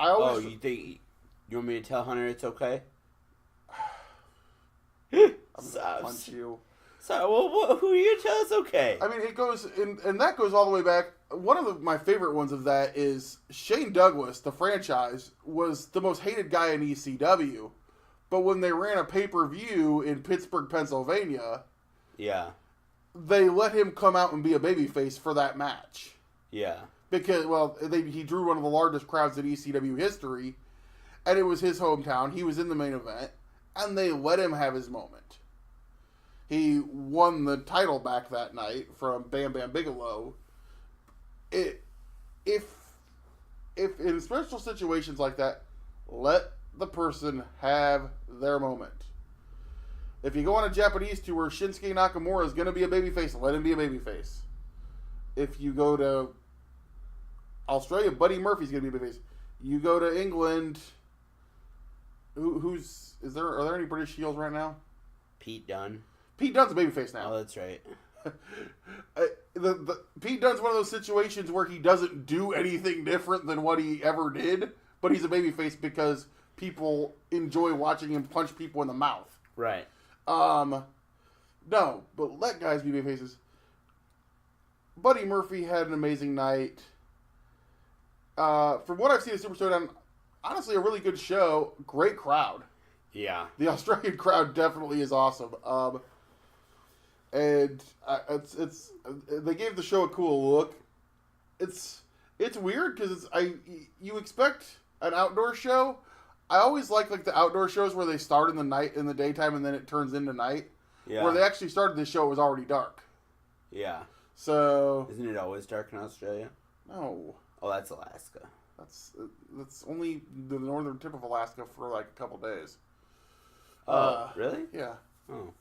B: You want me to tell Hunter it's okay?
C: I'm gonna punch you.
B: So, well, who are you to tell it's okay?
C: I mean, it goes, and that goes all the way back. One of my favorite ones of that is Shane Douglas, the franchise, was the most hated guy in ECW. But when they ran a pay-per-view in Pittsburgh, Pennsylvania,
B: yeah,
C: they let him come out and be a babyface for that match.
B: Yeah.
C: Because, he drew one of the largest crowds in ECW history, and it was his hometown. He was in the main event, and they let him have his moment. He won the title back that night from Bam Bam Bigelow. If in special situations like that, let the person have their moment. If you go on a Japanese tour where Shinsuke Nakamura is going to be a babyface, let him be a babyface. If you go to Australia, Buddy Murphy's going to be a babyface. You go to England, are there any British heels right now?
B: Pete Dunne.
C: Pete Dunne's a babyface now.
B: Oh, that's right.
C: Pete Dunne's one of those situations where he doesn't do anything different than what he ever did, but he's a babyface because people enjoy watching him punch people in the mouth.
B: Right.
C: No, but let guys be babyfaces. Buddy Murphy had an amazing night. From what I've seen of Super Show-Down, honestly, a really good show. Great crowd.
B: Yeah.
C: The Australian crowd definitely is awesome. And they gave the show a cool look. It's weird because you expect an outdoor show. I always like the outdoor shows where they start in the daytime and then it turns into night.
B: Yeah.
C: Where they actually started this show, it was already dark.
B: Yeah.
C: So
B: Isn't it always dark in Australia?
C: no,
B: Oh, that's Alaska.
C: that's only the northern tip of Alaska for like a couple days.
B: Really?
C: Yeah.
B: Oh.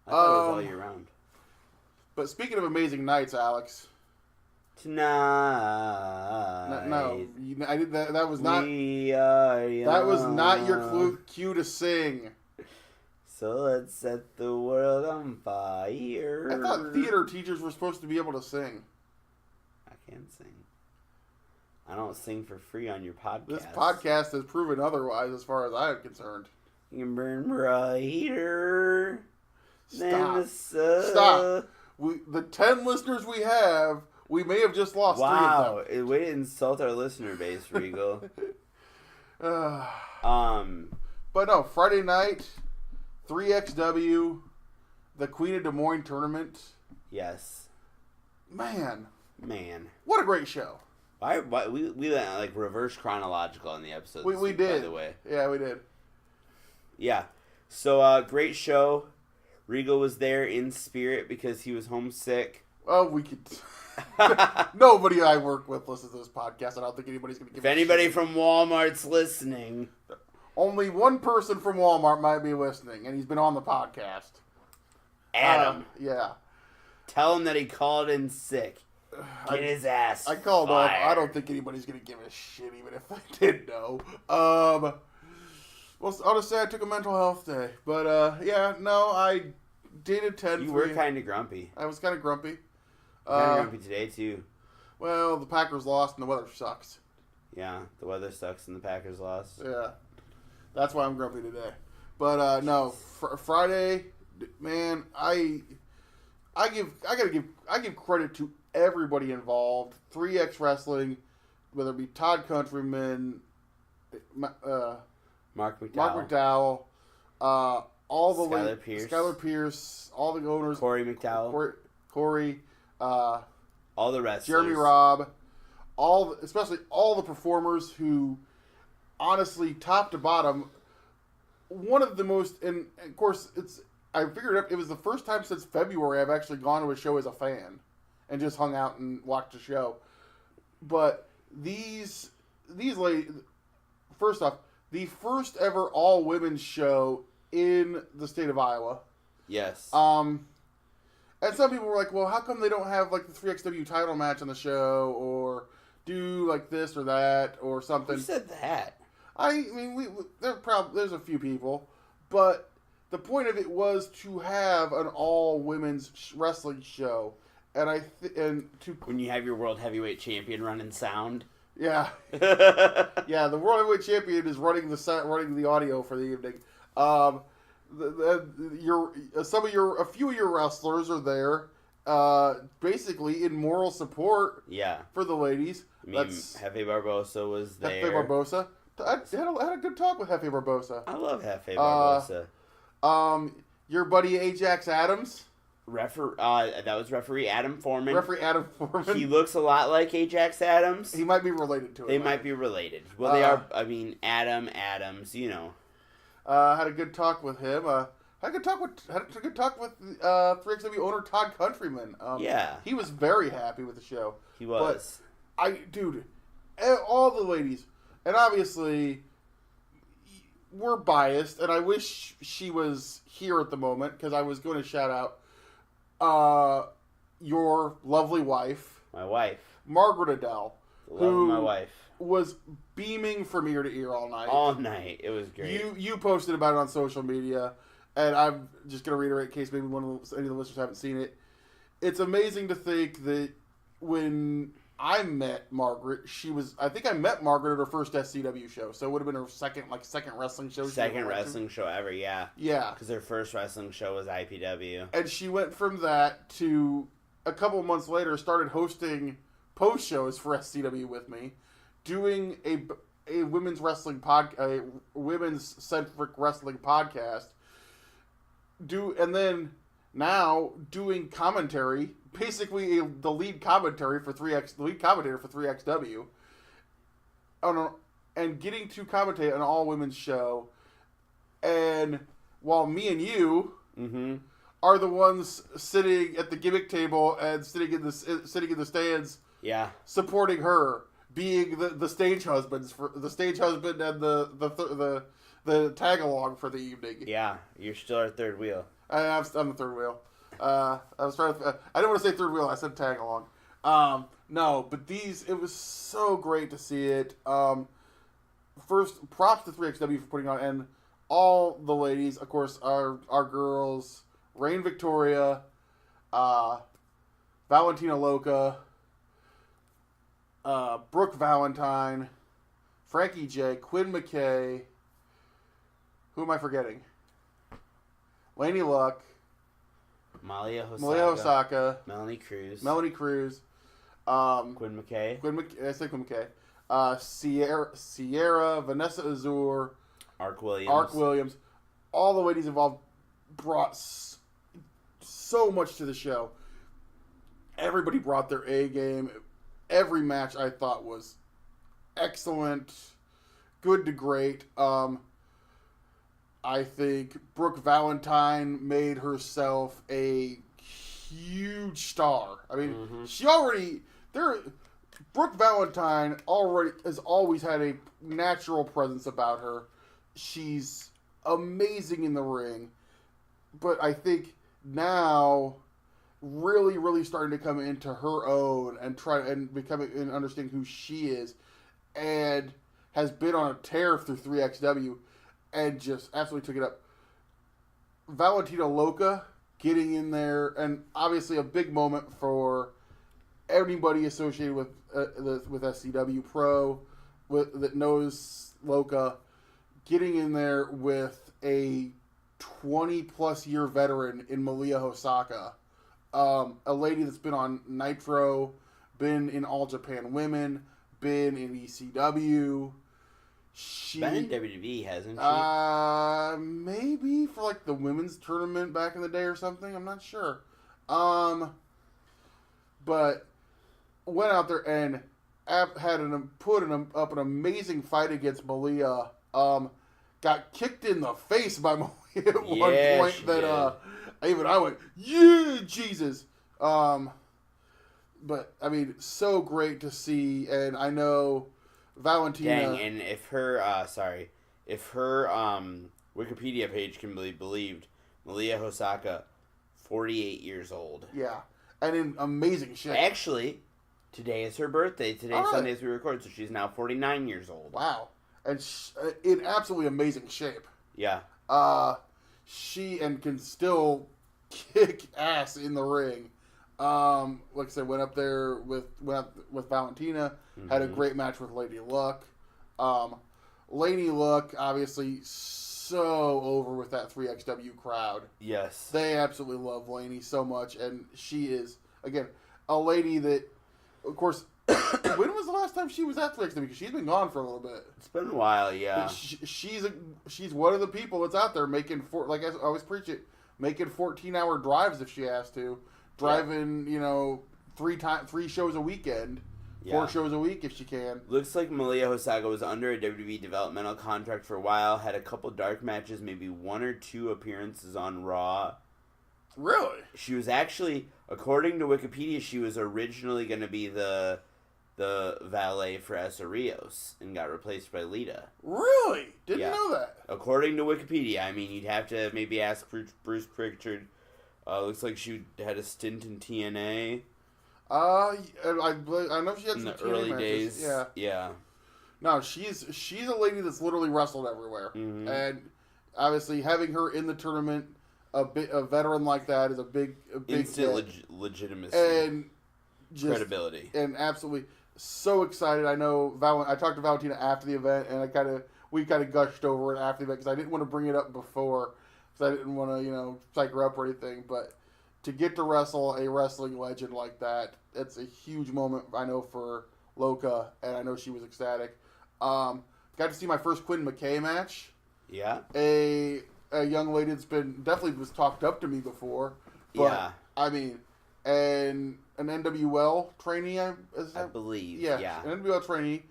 B: I thought it was all year round.
C: But speaking of amazing nights, Alex.
B: Tonight.
C: No, I did that. That was not.
B: We are young.
C: That was not your cue to sing.
B: So let's set the world on fire.
C: I thought theater teachers were supposed to be able to sing.
B: I can't sing. I don't sing for free on your podcast.
C: This podcast has proven otherwise, as far as I am concerned.
B: You can burn brighter than the sun.
C: Stop. The 10 listeners we have, we may have just lost 3 of them.
B: Way to insult our listener base, Regal.
C: But no, Friday night, 3XW, the Queen of Des Moines tournament.
B: Yes.
C: Man. What a great show.
B: We went like reverse chronological in the episode.
C: We did.
B: By the way.
C: Yeah, we did.
B: Yeah. So, great show. Regal was there in spirit because he was homesick.
C: Oh, we could... Nobody I work with listens to this podcast. I don't think anybody's going to give
B: If anybody from Walmart's listening...
C: Only one person from Walmart might be listening, and he's been on the podcast.
B: Adam.
C: Yeah.
B: Tell him that he called in sick. Get his ass
C: I called
B: fired.
C: off. I don't think anybody's going to give a shit, even if I did know. Well, I'll just say I took a mental health day. But, yeah, no, I did attend.
B: You were kind of grumpy.
C: I was kind of grumpy.
B: Kind of grumpy today, too.
C: Well, the Packers lost and the weather sucks.
B: Yeah, the weather sucks and the Packers lost.
C: Yeah. That's why I'm grumpy today. But, no, Friday, man, I give credit to everybody involved. 3X Wrestling, whether it be Todd Countryman,
B: Mark McDowell,
C: all the
B: Skylar
C: Pierce, all the owners,
B: Corey McDowell,
C: Corey,
B: all the wrestlers,
C: Jeremy Robb, especially all the performers who, honestly, top to bottom, one of the most, and of course I figured it was the first time since February I've actually gone to a show as a fan and just hung out and watched a show. But these ladies, first off, the first ever all women's show in the state of Iowa.
B: Yes.
C: And some people were like, well, how come they don't have like the 3XW title match on the show or do like this or that or something?
B: Who said that?
C: I mean, there's a few people, but the point of it was to have an all women's wrestling show, and
B: when you have your world heavyweight champion running sound.
C: Yeah, yeah, the world heavyweight champion is running the audio for the evening. A few of your wrestlers are there, basically in moral support.
B: Yeah.
C: For the ladies.
B: I mean, Jefe Barbosa was there.
C: Jefe Barbosa. I had a good talk with Jefe Barbosa.
B: I love Jefe Barbosa.
C: Your buddy Ajax Adams.
B: That was referee Adam Foreman.
C: Referee Adam Foreman.
B: He looks a lot like Ajax Adams.
C: He might be related to it.
B: They might be related. Well, they are. I mean, Adams. You know.
C: Had a good talk with him. Had a good talk with 3XW owner Todd Countryman.
B: Yeah.
C: He was very happy with the show.
B: He was.
C: But all the ladies, and obviously we're biased, and I wish she was here at the moment because I was going to shout out your lovely wife.
B: My wife.
C: Margaret Adele.
B: My wife.
C: Was beaming from ear to ear all night.
B: All night. It was great.
C: You posted about it on social media, and I'm just going to reiterate in case maybe any of the listeners haven't seen it. It's amazing to think that when I met Margaret, I think I met Margaret at her first SCW show, so it would have been her second wrestling show.
B: Second wrestling show ever, yeah.
C: Yeah.
B: Because her first wrestling show was IPW.
C: And she went from that to, a couple of months later, started hosting post shows for SCW with me, doing a women's wrestling a women's centric wrestling podcast, and then now doing commentary, basically the lead commentator for 3XW, and getting to commentate an all women's show, and while me and you are the ones sitting at the gimmick table and sitting in the stands, supporting her, being the stage husbands for the stage husband and the tag along for the evening.
B: Yeah, you're still our third wheel.
C: I'm the third wheel. I was trying to. I didn't want to say third wheel. I said tag along. No, but it was so great to see it. First, props to 3XW for putting on, and all the ladies, of course, our girls, Reign Victoria, Valentina Loca, Brooke Valentine, Frankie J, Quinn McKay. Who am I forgetting? Laney Luck,
B: Malia
C: Hosaka,
B: Melanie Cruz,
C: Quinn
B: McKay,
C: I said Quinn McKay, Sierra, Vanessa Azur,
B: Ark Williams.
C: All the ladies involved brought so much to the show. Everybody brought their A game. Every match I thought was excellent, good to great. I think Brooke Valentine made herself a huge star. I mean, Brooke Valentine has always had a natural presence about her. She's amazing in the ring, but I think now really, really starting to come into her own and becoming and understanding who she is, and has been on a tear through 3XW. And just absolutely took it up. Valentina Loca getting in there, and obviously a big moment for anybody associated with SCW Pro that knows Loca, getting in there with a 20-plus year veteran in Malia Hosaka, a lady that's been on Nitro, been in All Japan Women, been in ECW.
B: Been in WWE, hasn't she?
C: Maybe for like the women's tournament back in the day or something. I'm not sure. But went out there and put up an amazing fight against Malia. Got kicked in the face by Malia at one point. That even I went, yeah, Jesus. But I mean, so great to see, and I know Valentina.
B: Dang, and if her Wikipedia page can be believed, Malia Hosaka, 48 years old.
C: Yeah, and in amazing shape.
B: Actually, today is her birthday. Today's Sunday as we record, so she's now 49 years old.
C: Wow, and in absolutely amazing shape.
B: Yeah.
C: She can still kick ass in the ring. Like I said, went up with Valentina, had a great match with Lady Luck. Lady Luck, obviously, so over with that 3XW crowd.
B: Yes.
C: They absolutely love Laney so much, and she is, again, a lady that, of course, when was the last time she was at 3XW? Because she's been gone for a little bit.
B: It's been a while, yeah.
C: But she's one of the people that's out there making, like I always preach it, making 14-hour drives if she has to. Driving, 3 shows a weekend, 4 shows a week if she can.
B: Looks like Malia Hosaka was under a WWE developmental contract for a while, had a couple dark matches, maybe 1 or 2 appearances on Raw.
C: Really?
B: She was actually, according to Wikipedia, she was originally going to be the valet for Essa Rios and got replaced by Lita.
C: Really? Didn't know that.
B: According to Wikipedia. I mean, you'd have to maybe ask Bruce Pritchard. Looks like she had a stint in TNA.
C: I know she had
B: in
C: some
B: the
C: TNA
B: early
C: matches.
B: days. Yeah.
C: No, she's a lady that's literally wrestled everywhere, and obviously having her in the tournament, a veteran like that is a big
B: instant legitimacy
C: and just,
B: credibility,
C: and absolutely so excited. I know I talked to Valentina after the event, and we kind of gushed over it after the event because I didn't want to bring it up before. I didn't want to, psych her up or anything, but to get to wrestle a wrestling legend like that, it's a huge moment, I know, for Loca, and I know she was ecstatic. Got to see my first Quinn McKay match.
B: Yeah.
C: A young lady that's definitely was talked up to me before. But, I mean, and an NWL trainee, I
B: believe.
C: Yeah. An NWL trainee.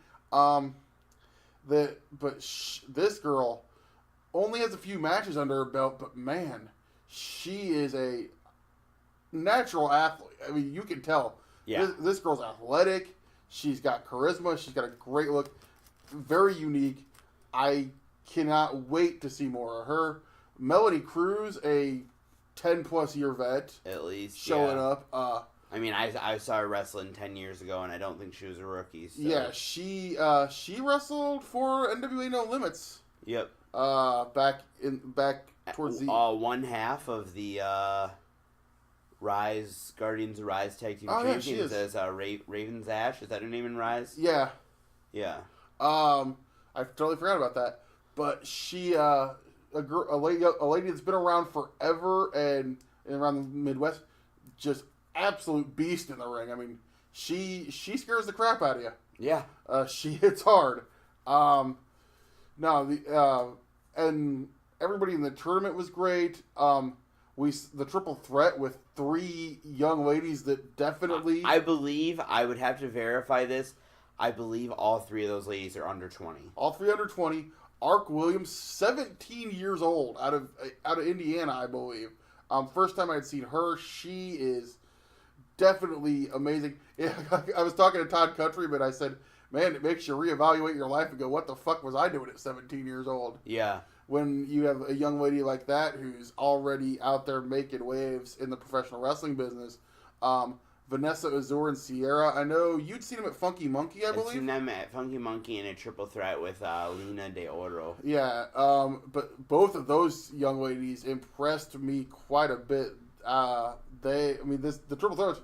C: This girl only has a few matches under her belt, but man, she is a natural athlete. I mean, you can tell.
B: Yeah.
C: This girl's athletic. She's got charisma. She's got a great look. Very unique. I cannot wait to see more of her. Melanie Cruz, a 10-plus year vet.
B: At least.
C: Showing
B: yeah.
C: up.
B: I mean, I saw her wrestling 10 years ago, and I don't think she was a rookie. So.
C: Yeah, she wrestled for NWA No Limits.
B: Yep.
C: Back towards the
B: one half of the Rise Guardians of Rise Tag Team Champions as Raven's Ash. Is that her name in Rise?
C: Yeah.
B: Yeah.
C: I totally forgot about that. But she a lady that's been around forever and around the Midwest, just absolute beast in the ring. I mean, she scares the crap out of you.
B: Yeah.
C: She hits hard. And everybody in the tournament was great. The triple threat with 3 young ladies that definitely.
B: I believe, I would have to verify this, I believe all 3 of those ladies are under 20.
C: All 3 under 20. Ark Williams, 17 years old, out of Indiana, I believe. First time I had seen her, she is definitely amazing. Yeah, I was talking to Todd Country, but I said, man, it makes you reevaluate your life and go, what the fuck was I doing at 17 years old?
B: Yeah.
C: When you have a young lady like that who's already out there making waves in the professional wrestling business. Vanessa Azur and Sierra, I know you'd seen them at Funky Monkey, I believe.
B: I've seen them at Funky Monkey in a triple threat with Lina de Oro.
C: Yeah, but both of those young ladies impressed me quite a bit. The triple threat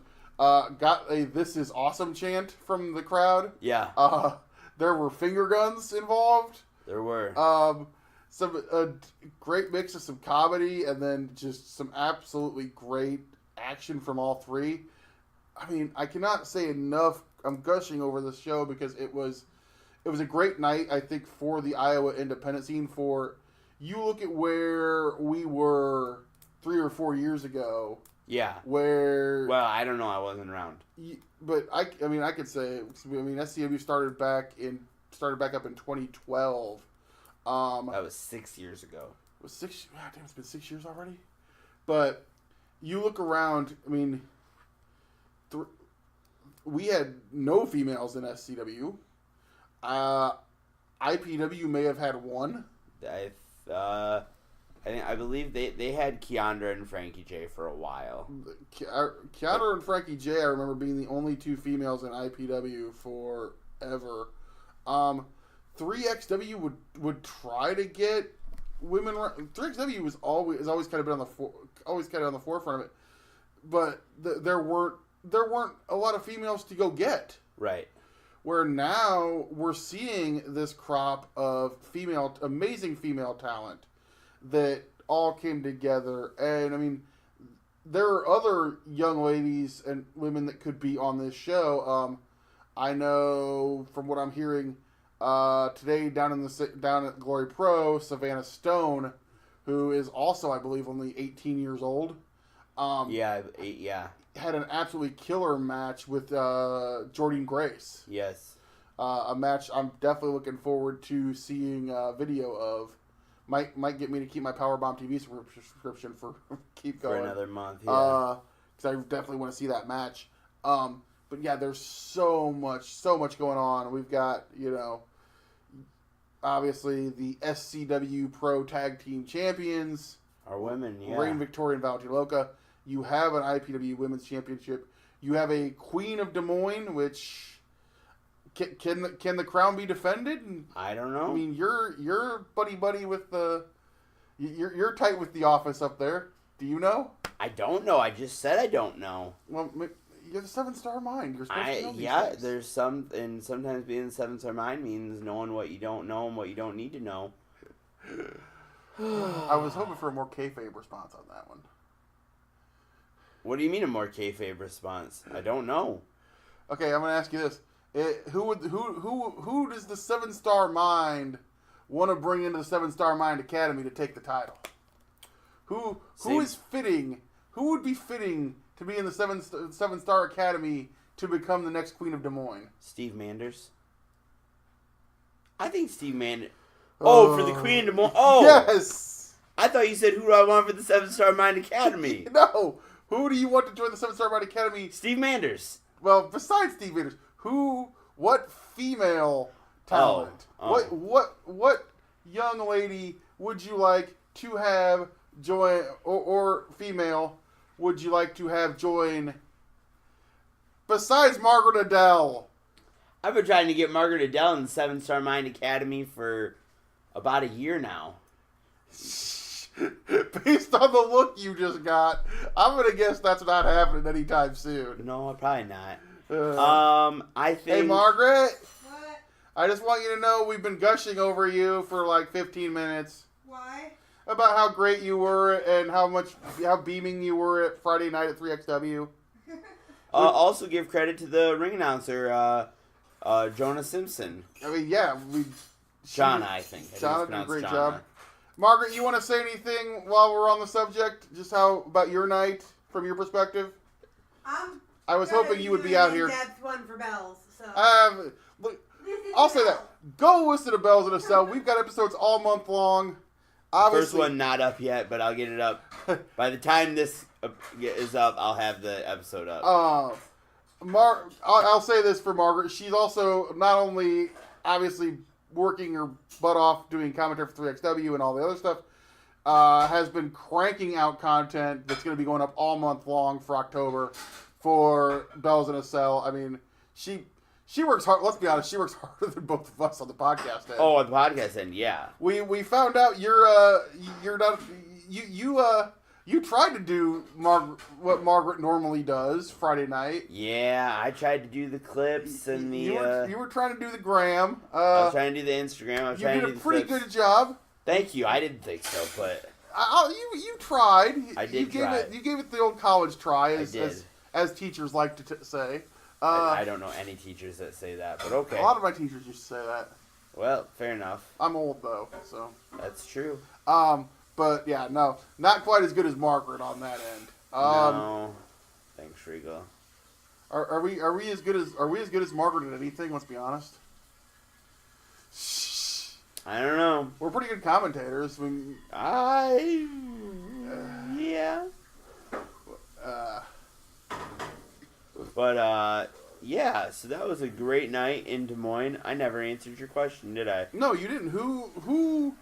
C: got a "This is awesome" chant from the crowd.
B: Yeah.
C: There were finger guns involved.
B: There were.
C: Some great mix of some comedy and then just some absolutely great action from all 3. I mean, I cannot say enough. I'm gushing over this show because it was a great night, I think, for the Iowa independent scene. For you look at where we were 3 or 4 years ago.
B: Yeah.
C: Where.
B: Well, I don't know. I wasn't around.
C: But I could say. I mean, SCW started back up in 2012.
B: That was 6 years ago.
C: Was 6? God damn, it's been 6 years already. But you look around. I mean. We had no females in SCW. IPW may have had 1.
B: I believe they had Keandra and Frankie J for a while.
C: Keandra and Frankie J, I remember being the only 2 females in IPW forever. 3XW would try to get women. 3XW has always kind of been on the forefront of it, but there weren't a lot of females to go get.
B: Right.
C: Where now we're seeing this crop of amazing female talent that all came together. And I mean, there are other young ladies and women that could be on this show. I know from what I'm hearing today down at Glory Pro, Savannah Stone, who is also, I believe, only 18 years old.
B: Yeah.
C: Had an absolutely killer match with Jordynne Grace.
B: Yes.
C: A match I'm definitely looking forward to seeing a video of. Might get me to keep my Powerbomb TV subscription for keep going.
B: For another month, yeah.
C: Because I definitely want to see that match. But yeah, there's so much going on. We've got, obviously the SCW Pro Tag Team Champions.
B: Our women, yeah.
C: Reign Victoria and Valentina Loca. You have an IPW Women's Championship. You have a Queen of Des Moines, which can the crown be defended?
B: I don't know.
C: I mean, you're buddy with you're tight with the office up there. Do you know?
B: I don't know. I just said I don't know.
C: Well, you're the 7-star mind. You're supposed to know these things.
B: There's sometimes being the 7-star mind means knowing what you don't know and what you don't need to know.
C: I was hoping for a more kayfabe response on that one.
B: What do you mean a more kayfabe response? I don't know.
C: Okay, I'm going to ask you this: who does the 7-star mind want to bring into the 7-star mind academy to take the title? Who is fitting? Who would be fitting to be in the 7-star academy to become the next Queen of Des Moines?
B: Steve Manders. I think Steve Manders. Oh, for the Queen of Des Moines. Oh,
C: yes.
B: I thought you said who do I want for the 7-Star Mind Academy?
C: No. Who do you want to join the 7-Star Mind Academy?
B: Steve Manders.
C: Well, besides Steve Manders, what female talent? What young lady would you like to have join, or female would you like to have join besides Margaret Adele?
B: I've been trying to get Margaret Adele in the 7-Star Mind Academy for about a year now.
C: Based on the look you just got, I'm going to guess that's not happening anytime soon.
B: No, probably not. I think...
C: Hey, Margaret.
D: What?
C: I just want you to know we've been gushing over you for like 15 minutes.
D: Why?
C: About how great you were and how beaming you were at Friday night at 3XW.
B: Also give credit to the ring announcer, Jonah Simpson.
C: I mean, yeah.
B: Shauna, I think.
C: Shauna did a great job. Margaret, you want to say anything while we're on the subject? Just how about your night from your perspective? I was hoping you would be out here.
D: That's one for Bells. So.
C: Look, I'll say that. Go listen to Bells in a Cell. We've got episodes all month long. Obviously,
B: First one not up yet, but I'll get it up. By the time this is up, I'll have the episode up.
C: I'll say this for Margaret. She's also not only obviously working her butt off doing commentary for 3XW and all the other stuff, has been cranking out content that's going to be going up all month long for October for Bells in a Cell. I mean, she works hard. Let's be honest, she works harder than both of us on the podcast end.
B: Oh, on the podcast end, yeah.
C: We found out you're not you tried to do what Margaret normally does Friday night.
B: Yeah, I tried to do the clips and the.
C: You were trying to do the gram.
B: I was trying to do the Instagram.
C: You did a pretty good job.
B: Thank you. I didn't think so, but
C: you tried.
B: I did try.
C: You gave it the old college try,
B: as
C: teachers like to say.
B: I don't know any teachers that say that, but okay.
C: A lot of my teachers used to say that.
B: Well, fair enough.
C: I'm old though, so.
B: That's true.
C: But yeah, no, not quite as good as Margaret on that end.
B: No, thanks, Regal.
C: Are we as good as Margaret at anything? Let's be honest.
B: I don't know.
C: We're pretty good commentators.
B: Yeah. But yeah. So that was a great night in Des Moines. I never answered your question, did I?
C: No, you didn't. Who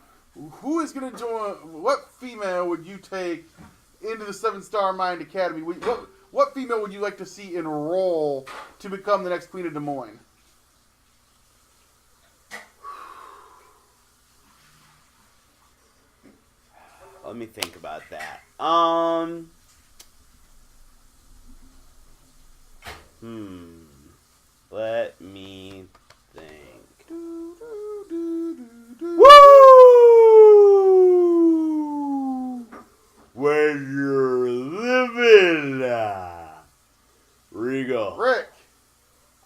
C: is going to join? What female would you take into the 7-Star Mind Academy? What female would you like to see enroll to become the next Queen of Des Moines?
B: Let me think about that. Let me think. Woo! When you're living, Regal.
C: Rick.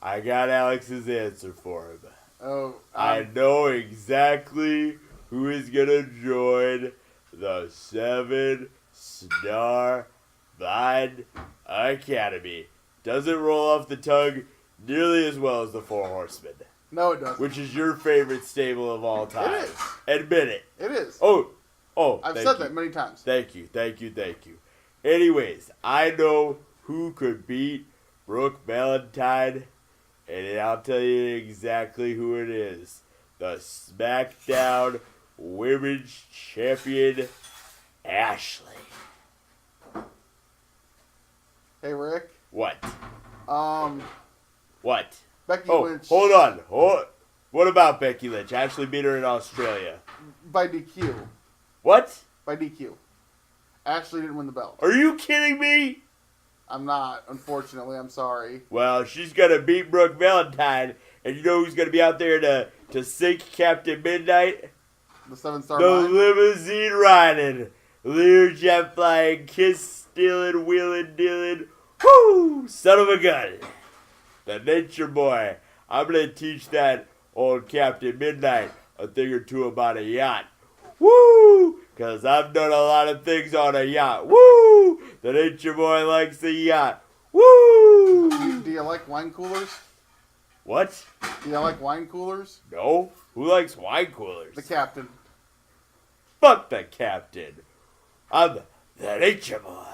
B: I got Alex's answer for him.
C: Oh,
B: I know exactly who is gonna join the 7-Star Mind Academy. Doesn't roll off the tongue nearly as well as the 4 Horsemen.
C: No, it doesn't.
B: Which is your favorite stable of all time.
C: It is.
B: Admit it.
C: It is.
B: Oh.
C: I've said that many times.
B: Thank you. Anyways, I know who could beat Brooke Valentine, and I'll tell you exactly who it is. The SmackDown Women's Champion, Ashley.
C: Hey, Rick.
B: What?
C: What? Becky Lynch.
B: Hold on. What about Becky Lynch? Ashley beat her in Australia.
C: By DQ.
B: What?
C: By DQ. Ashley didn't win the belt.
B: Are you kidding me?
C: I'm not, unfortunately. I'm sorry.
B: Well, she's going to beat Brooke Valentine, and you know who's going to be out there to sink Captain Midnight?
C: The 7-Star
B: The
C: Mind?
B: limousine riding, Learjet flying, kiss stealing, wheeling, dealing. Woo! Son of a gun. The nature boy. I'm going to teach that old Captain Midnight a thing or two about a yacht. Woo! Because I've done a lot of things on a yacht. Woo! The nature boy likes a yacht. Woo!
C: Do you like wine coolers?
B: What?
C: Do you like wine coolers?
B: No. Who likes wine coolers?
C: The captain.
B: Fuck the captain. I'm the Nature Boy,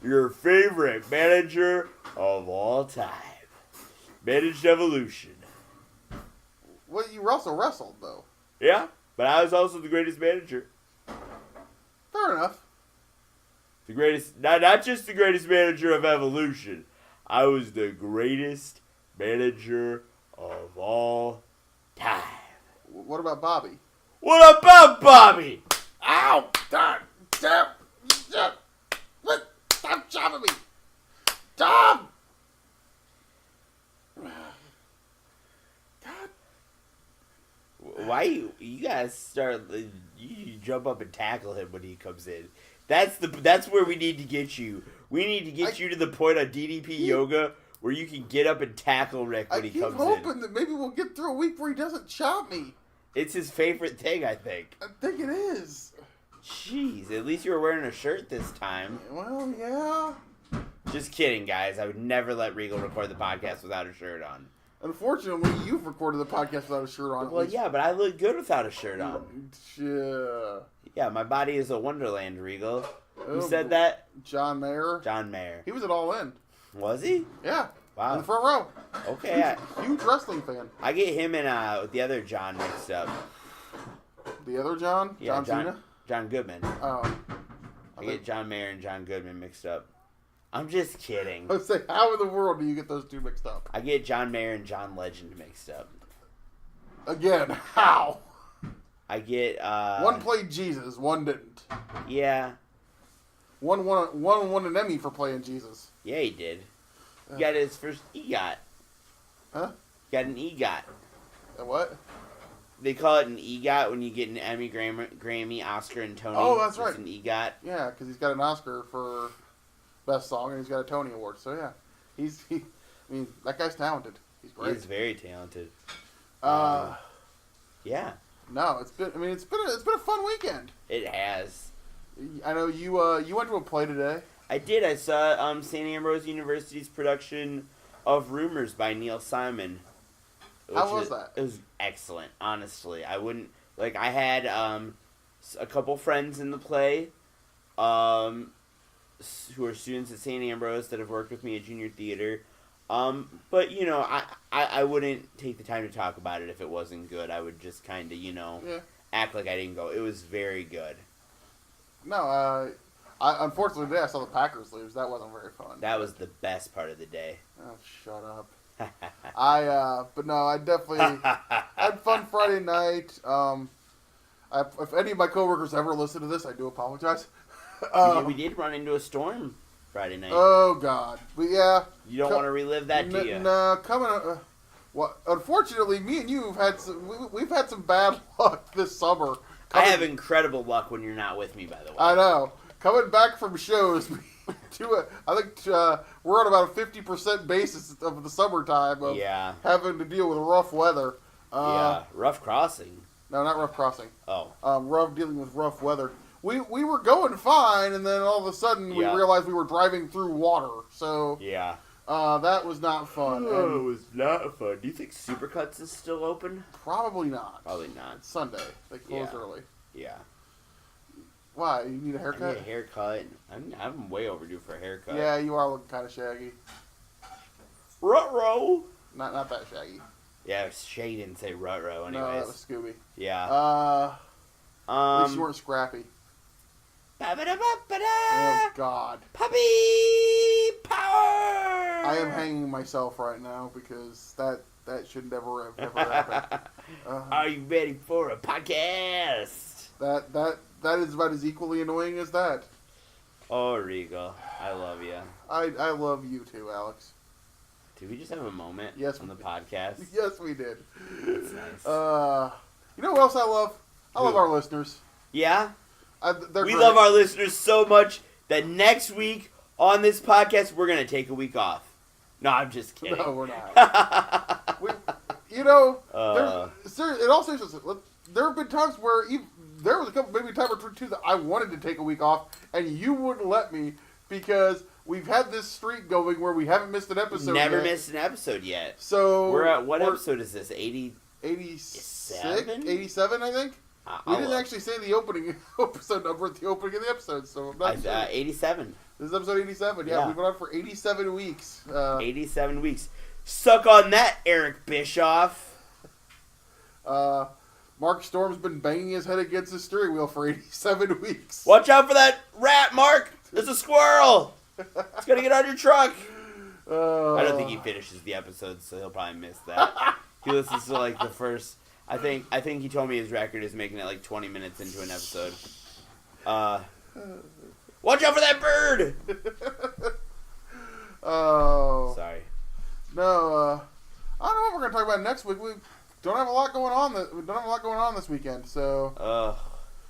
B: your favorite manager of all time. Managed Evolution.
C: Well, you also wrestled, though.
B: Yeah, but I was also the greatest manager.
C: Fair enough.
B: The greatest, not just the greatest manager of Evolution. I was the greatest manager of all time.
C: What about Bobby?
B: What about Bobby?
C: Ow! God! Stop! Stop chopping me! Stop! God.
B: Why you guys start? You jump up and tackle him when he comes in. That's where we need to get you. We need to get you to the point on DDP Yoga where you can get up and tackle Rick when he comes in.
C: I keep hoping that maybe we'll get through a week where he doesn't chop me.
B: It's his favorite thing, I think.
C: I think it is.
B: Jeez, at least you were wearing a shirt this time.
C: Well, yeah.
B: Just kidding, guys. I would never let Regal record the podcast without a shirt on.
C: Unfortunately, you've recorded the podcast without a shirt on.
B: Well, yeah, but I look good without a shirt on.
C: Yeah.
B: Yeah, my body is a wonderland, Regal. Who said that?
C: John Mayer.
B: John Mayer.
C: He was at All In.
B: Was he?
C: Yeah.
B: Wow.
C: In the front row.
B: Okay.
C: Huge wrestling fan.
B: I get him and with the other John mixed up.
C: The other John?
B: Yeah,
C: John Cena?
B: John Goodman.
C: Oh.
B: I get John Mayer and John Goodman mixed up. I'm just kidding.
C: Let's say, how in the world do you get those two mixed up?
B: I get John Mayer and John Legend mixed up.
C: Again, how?
B: I get
C: one played Jesus, one didn't.
B: Yeah.
C: One won an Emmy for playing Jesus.
B: Yeah, he did. He got his first EGOT.
C: Huh?
B: Got an EGOT.
C: A what?
B: They call it an EGOT when you get an Emmy, Grammy, Oscar, and Tony.
C: Oh, that's right.
B: It's an EGOT.
C: Yeah, because he's got an Oscar for Best Song and he's got a Tony Award. So yeah, I mean, that guy's talented. He's great.
B: He's very talented. Yeah.
C: No, it's been a fun weekend.
B: It has.
C: I know you went to a play today.
B: I did. I saw St. Ambrose University's production of Rumors by Neil Simon.
C: How was that?
B: It was excellent, honestly. I wouldn't... Like, I had a couple friends in the play who are students at St. Ambrose that have worked with me at junior theater. But, you know, I wouldn't take the time to talk about it if it wasn't good. I would just kind of, you know, act like I didn't go. It was very good.
C: No, unfortunately today I saw the Packers lose. That wasn't very fun.
B: That was the best part of the day.
C: Oh, shut up. But no, I definitely had fun Friday night. If any of my coworkers ever listen to this, I do apologize.
B: We did run into a storm Friday night.
C: Oh God, but yeah.
B: You don't want to relive that, do you?
C: No, well, unfortunately, me and you have had we've had some bad luck this summer.
B: I have incredible luck when you're not with me, by the way.
C: I know. Coming back from shows, I think we're on about a 50% basis of the summertime of having to deal with rough weather.
B: Rough crossing.
C: No, not rough crossing.
B: Oh.
C: Dealing with rough weather. We were going fine, and then all of a sudden we realized we were driving through water. So that was not fun.
B: Oh, it was not fun. Do you think Supercuts is still open?
C: Probably not.
B: Probably not.
C: It's Sunday. They close early.
B: Yeah.
C: Why? You need a haircut?
B: I need a haircut. I'm way overdue for a haircut.
C: Yeah, you are looking kind of shaggy.
B: Ruh-roh.
C: Not that shaggy.
B: Yeah, Shay didn't say ruh-roh anyways.
C: No, that was Scooby.
B: Yeah.
C: At least you weren't Scrappy. Oh, God.
B: Puppy power!
C: I am hanging myself right now because that should never have ever happened.
B: Are you ready for a podcast?
C: That is about as equally annoying as that.
B: Oh, Regal. I love you.
C: I love you too, Alex.
B: Did we just have a moment
C: on
B: the podcast?
C: Yes, we did.
B: That's nice.
C: You know what else I love? I love our listeners.
B: Yeah?
C: We
B: love our listeners so much that next week on this podcast, we're going to take a week off. No, I'm just kidding.
C: No, we're not. In all seriousness, there have been times where there was maybe a time or two that I wanted to take a week off, and you wouldn't let me because we've had this streak going where we haven't missed an episode yet.
B: Never missed an episode yet.
C: So
B: we're at, what episode is this?
C: 86? 87, I think? We didn't actually say the opening episode number at the opening of the episode, so I'm not sure.
B: 87.
C: This is episode 87. Yeah, we've been on for 87 weeks.
B: 87 weeks. Suck on that, Eric Bischoff.
C: Mark Storm's been banging his head against the steering wheel for 87 weeks.
B: Watch out for that rat, Mark. There's a squirrel. It's going to get on your truck. I don't think he finishes the episode, so he'll probably miss that. He listens to like the first... I think he told me his record is making it like 20 minutes into an episode. Watch out for that bird!
C: Oh.
B: Sorry.
C: No, I don't know what we're going to talk about next week. We don't have a lot going on. We don't have a lot going on this weekend, so...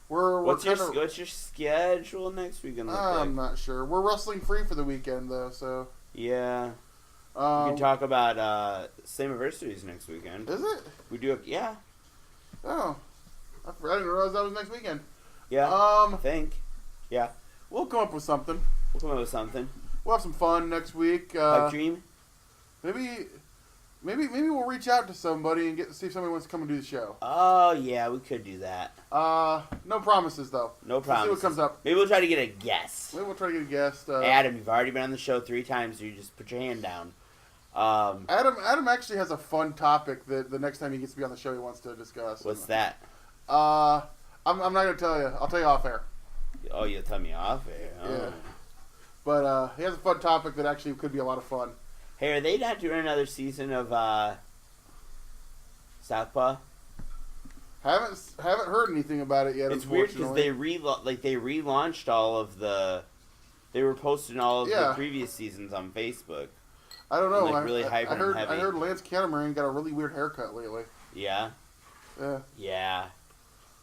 C: What's your schedule next weekend? I'm not sure. We're wrestling free for the weekend, though, so...
B: Yeah. We can talk about Slammiversaries next weekend.
C: Is it?
B: We do it, yeah.
C: Oh. I didn't realize that was next weekend.
B: Yeah, I think. Yeah.
C: We'll come up with something.
B: We'll
C: We'll have some fun next week.
B: Pipe dream?
C: Maybe we'll reach out to somebody and see if somebody wants to come and do the show.
B: Oh, yeah, we could do that.
C: No promises, though.
B: No promises.
C: We'll see what comes up.
B: Maybe we'll try to get a guest.
C: Maybe we'll try to get a guest.
B: Adam, you've already been on the show 3 times, so you just put your hand down.
C: Adam actually has a fun topic that the next time he gets to be on the show he wants to discuss.
B: What's that?
C: I'm not going to tell you. I'll tell you off air.
B: Oh, you'll tell me off air. Oh.
C: Yeah. But he has a fun topic that actually could be a lot of fun.
B: Hey, are they not doing another season of Southpaw?
C: Haven't heard anything about it yet.
B: It's weird because they relaunched all of the. They were posting all of the previous seasons on Facebook.
C: I don't know.
B: And, really hyping and heavy.
C: I heard Lance Catamarian got a really weird haircut lately.
B: Yeah.
C: Yeah.
B: Yeah.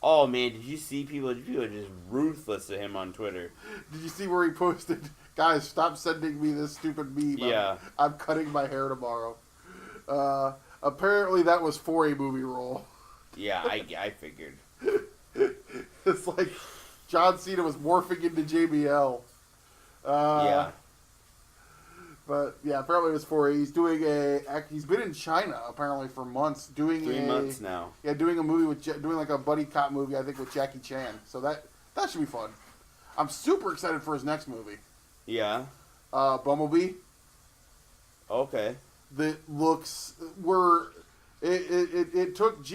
B: Oh man, did you see people? People are just ruthless to him on Twitter.
C: Did you see where he posted? Guys, stop sending me this stupid meme.
B: Yeah.
C: I'm cutting my hair tomorrow. Apparently that was for a movie role.
B: Yeah, I figured.
C: It's like John Cena was morphing into JBL.
B: Yeah.
C: But yeah, apparently it was for he's been in China apparently for months doing
B: 3 months now.
C: Yeah, doing a movie doing like a buddy cop movie I think with Jackie Chan. So that should be fun. I'm super excited for his next movie.
B: Yeah.
C: Bumblebee.
B: Okay.
C: That looks it took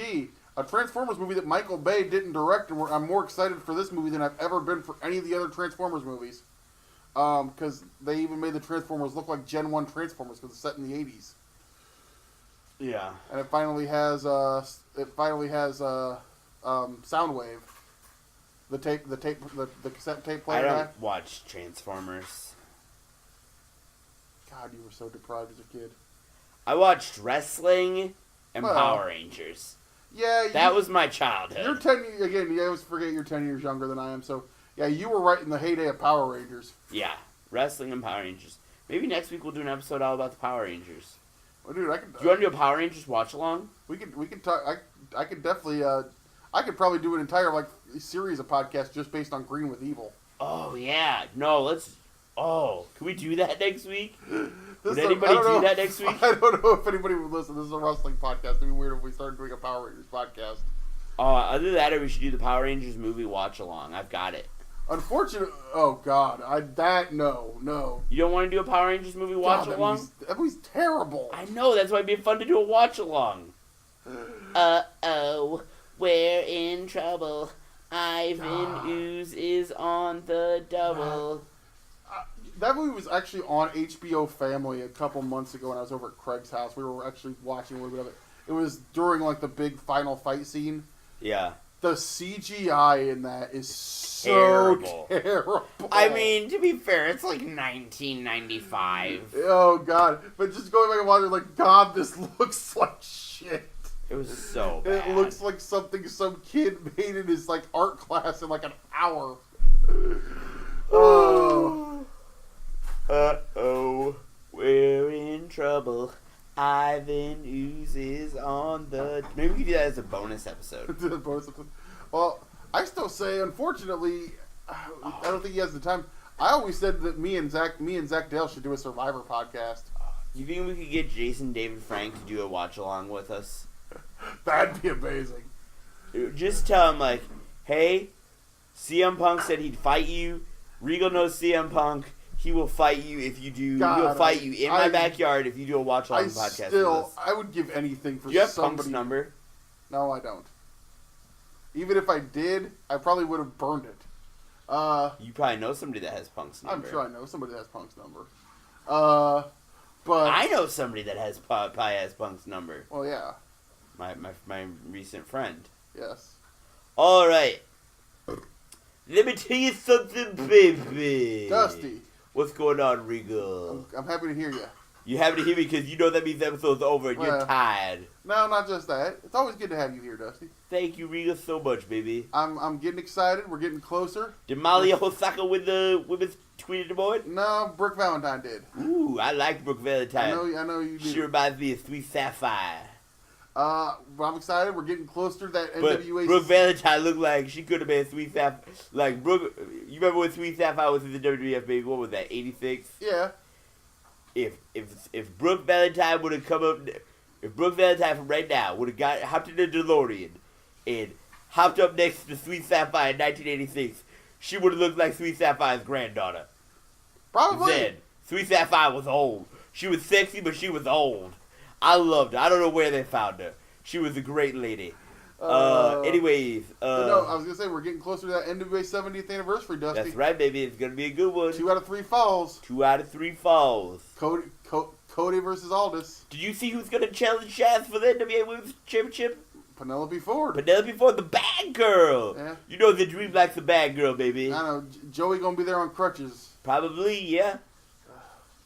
C: a Transformers movie that Michael Bay didn't direct, and I'm more excited for this movie than I've ever been for any of the other Transformers movies. Because they even made the Transformers look like Gen 1 Transformers because it's set in the 80s.
B: Yeah.
C: And it finally has Soundwave. The cassette tape player.
B: I don't watch Transformers.
C: God, you were so deprived as a kid.
B: I watched wrestling and Power Rangers.
C: Yeah,
B: that was my childhood.
C: You're 10 again. You always forget you're 10 years younger than I am. So yeah, you were right in the heyday of Power Rangers.
B: Yeah, wrestling and Power Rangers. Maybe next week we'll do an episode all about the Power Rangers.
C: Well, dude,
B: do you want to do a Power Rangers watch along?
C: We could talk. I could definitely. I could probably do an entire series of podcasts just based on Green with Evil.
B: Oh yeah, no, let's. Oh, can we do that next week? Would anybody do that next week?
C: I don't know if anybody would listen. This is a wrestling podcast. It'd be weird if we started doing a Power Rangers podcast.
B: Other than that, we should do the Power Rangers movie watch along. I've got it.
C: Unfortunately, oh god, no.
B: You don't want to do a Power Rangers movie watch along?
C: That movie's terrible.
B: I know. That's why it'd be fun to do a watch along. Oh, we're in trouble. Ivan Ooze is on the double.
C: That movie was actually on HBO Family a couple months ago when I was over at Craig's house. We were actually watching a little bit of it. It was during the big final fight scene.
B: Yeah.
C: The CGI in that is so terrible.
B: I mean, to be fair, it's like 1995.
C: Oh god! But just going back and watching, God, this looks like shit.
B: It was so bad.
C: It looks like something some kid made in his art class in an hour. Oh.
B: Uh-oh, we're in trouble. Ivan Ooze is on the... Maybe we could do that as a bonus episode.
C: Well, I still say, unfortunately, I don't think he has the time. I always said that me and Zach Dale should do a Survivor podcast.
B: You think we could get Jason David Frank to do a watch-along with us?
C: That'd be amazing.
B: Just tell him, like, hey, CM Punk said he'd fight you. Regal knows CM Punk. He will fight you if you do. He'll fight you in my backyard if you do a watch-along podcast.
C: I would give anything for somebody.
B: Do you have Punk's number?
C: No, I don't. Even if I did, I probably would have burned it.
B: You probably know somebody that has Punk's number.
C: I'm sure I know somebody that has Punk's number. But
B: I know somebody that probably has Punk's number.
C: Well, yeah.
B: My recent friend.
C: Yes.
B: All right. Let me tell you something, baby.
C: Dusty.
B: What's going on, Regal?
C: I'm happy to hear you.
B: You happy to hear me because you know that means the episode's over and you're tired.
C: No, not just that. It's always good to have you here, Dusty.
B: Thank you, Regal, so much, baby.
C: I'm getting excited. We're getting closer.
B: Did Malia Hosaka win the women's tweeted the board?
C: No, Brooke Valentine did.
B: Ooh, I like Brooke Valentine.
C: I know you do.
B: She reminds me of Sweet Sapphire.
C: I'm excited. We're getting closer to that NWA.
B: Brooke Valentine looked like she could have been Sweet Sapphire. Like, Brooke, you remember when Sweet Sapphire was in the WWF, baby? What was that, 86?
C: Yeah.
B: If Brooke Valentine would have come up, if Brooke Valentine from right now would have hopped in the DeLorean and hopped up next to Sweet Sapphire in 1986, she would have looked like Sweet Sapphire's granddaughter.
C: Probably.
B: Then, Sweet Sapphire was old. She was sexy, but she was old. I loved her. I don't know where they found her. She was a great lady. Anyways.
C: No, I was going to say, we're getting closer to that NWA 70th anniversary, Dusty.
B: That's right, baby. It's going to be a good one.
C: 2 out of 3 falls.
B: 2 out of 3 falls.
C: Cody versus Aldis.
B: Did you see who's going to challenge Shaz for the NWA Women's Championship?
C: Penelope Ford.
B: Penelope Ford, the bad girl.
C: Yeah.
B: You know the Dream likes the bad girl, baby.
C: I know. Joey going to be there on crutches.
B: Probably, yeah.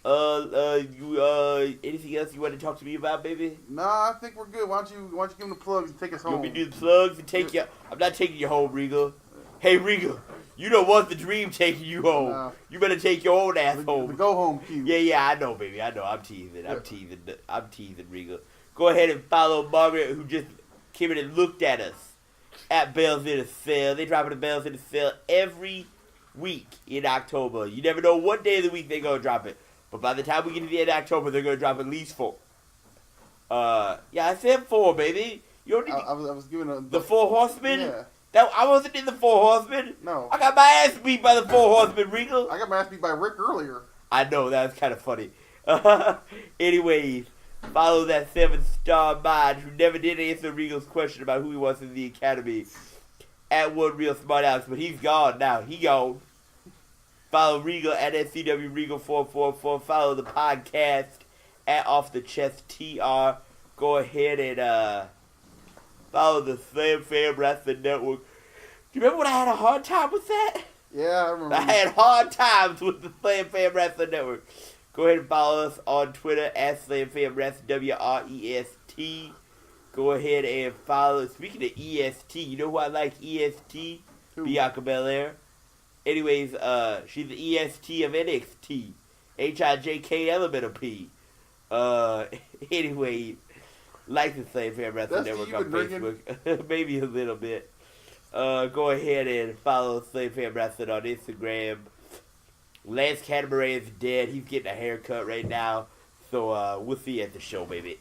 B: Anything else you want to talk to me about, baby?
C: Nah, I think we're good. Why don't you give them the plugs and take us home?
B: You want me to do the plugs and take you? I'm not taking you home, Regal. Hey, Regal, you don't want the Dream taking you home.
C: No.
B: You better take your own ass home.
C: The go home cue.
B: Yeah, I know, baby. I know. I'm teasing. I'm teasing, Regal. Go ahead and follow Margaret, who just came in and looked at us at Bells in a Cell. They dropping the Bells in a Cell every week in October. You never know what day of the week they're going to drop it. But by the time we get to the end of October, they're going to drop at least 4. Yeah, I said 4, baby. You don't need
C: I was giving
B: the 4 Horsemen?
C: Yeah.
B: I wasn't in the 4 Horsemen.
C: No.
B: I got my ass beat by the 4 Horsemen, Regal.
C: I got my ass beat by Rick earlier.
B: I know, that was kind of funny. Anyways, follow that 7-star mod who never did answer Regal's question about who he was in the Academy at One Real Smart Alex, but he's gone now. He gone. Follow Regal at SCW Regal 444. Follow the podcast at Off the Chest TR. Go ahead and follow the Slam Fam Wrestling Network. Do you remember when I had a hard time with that?
C: Yeah, I remember.
B: I had hard times with the Slam Fam Wrestling Network. Go ahead and follow us on Twitter at Slam Fam Wrestling, WREST. Go ahead and follow. Speaking of EST, you know who I like EST?
C: Who?
B: Bianca Belair. Anyways, she's the EST of NXT. HIJK element of P. Anyway, like the Slam Fam Wrestling Network on Facebook. Maybe a little bit. Go ahead and follow Slam Fam Wrestling on Instagram. Lance Catamaran is dead. He's getting a haircut right now. So, we'll see you at the show, baby.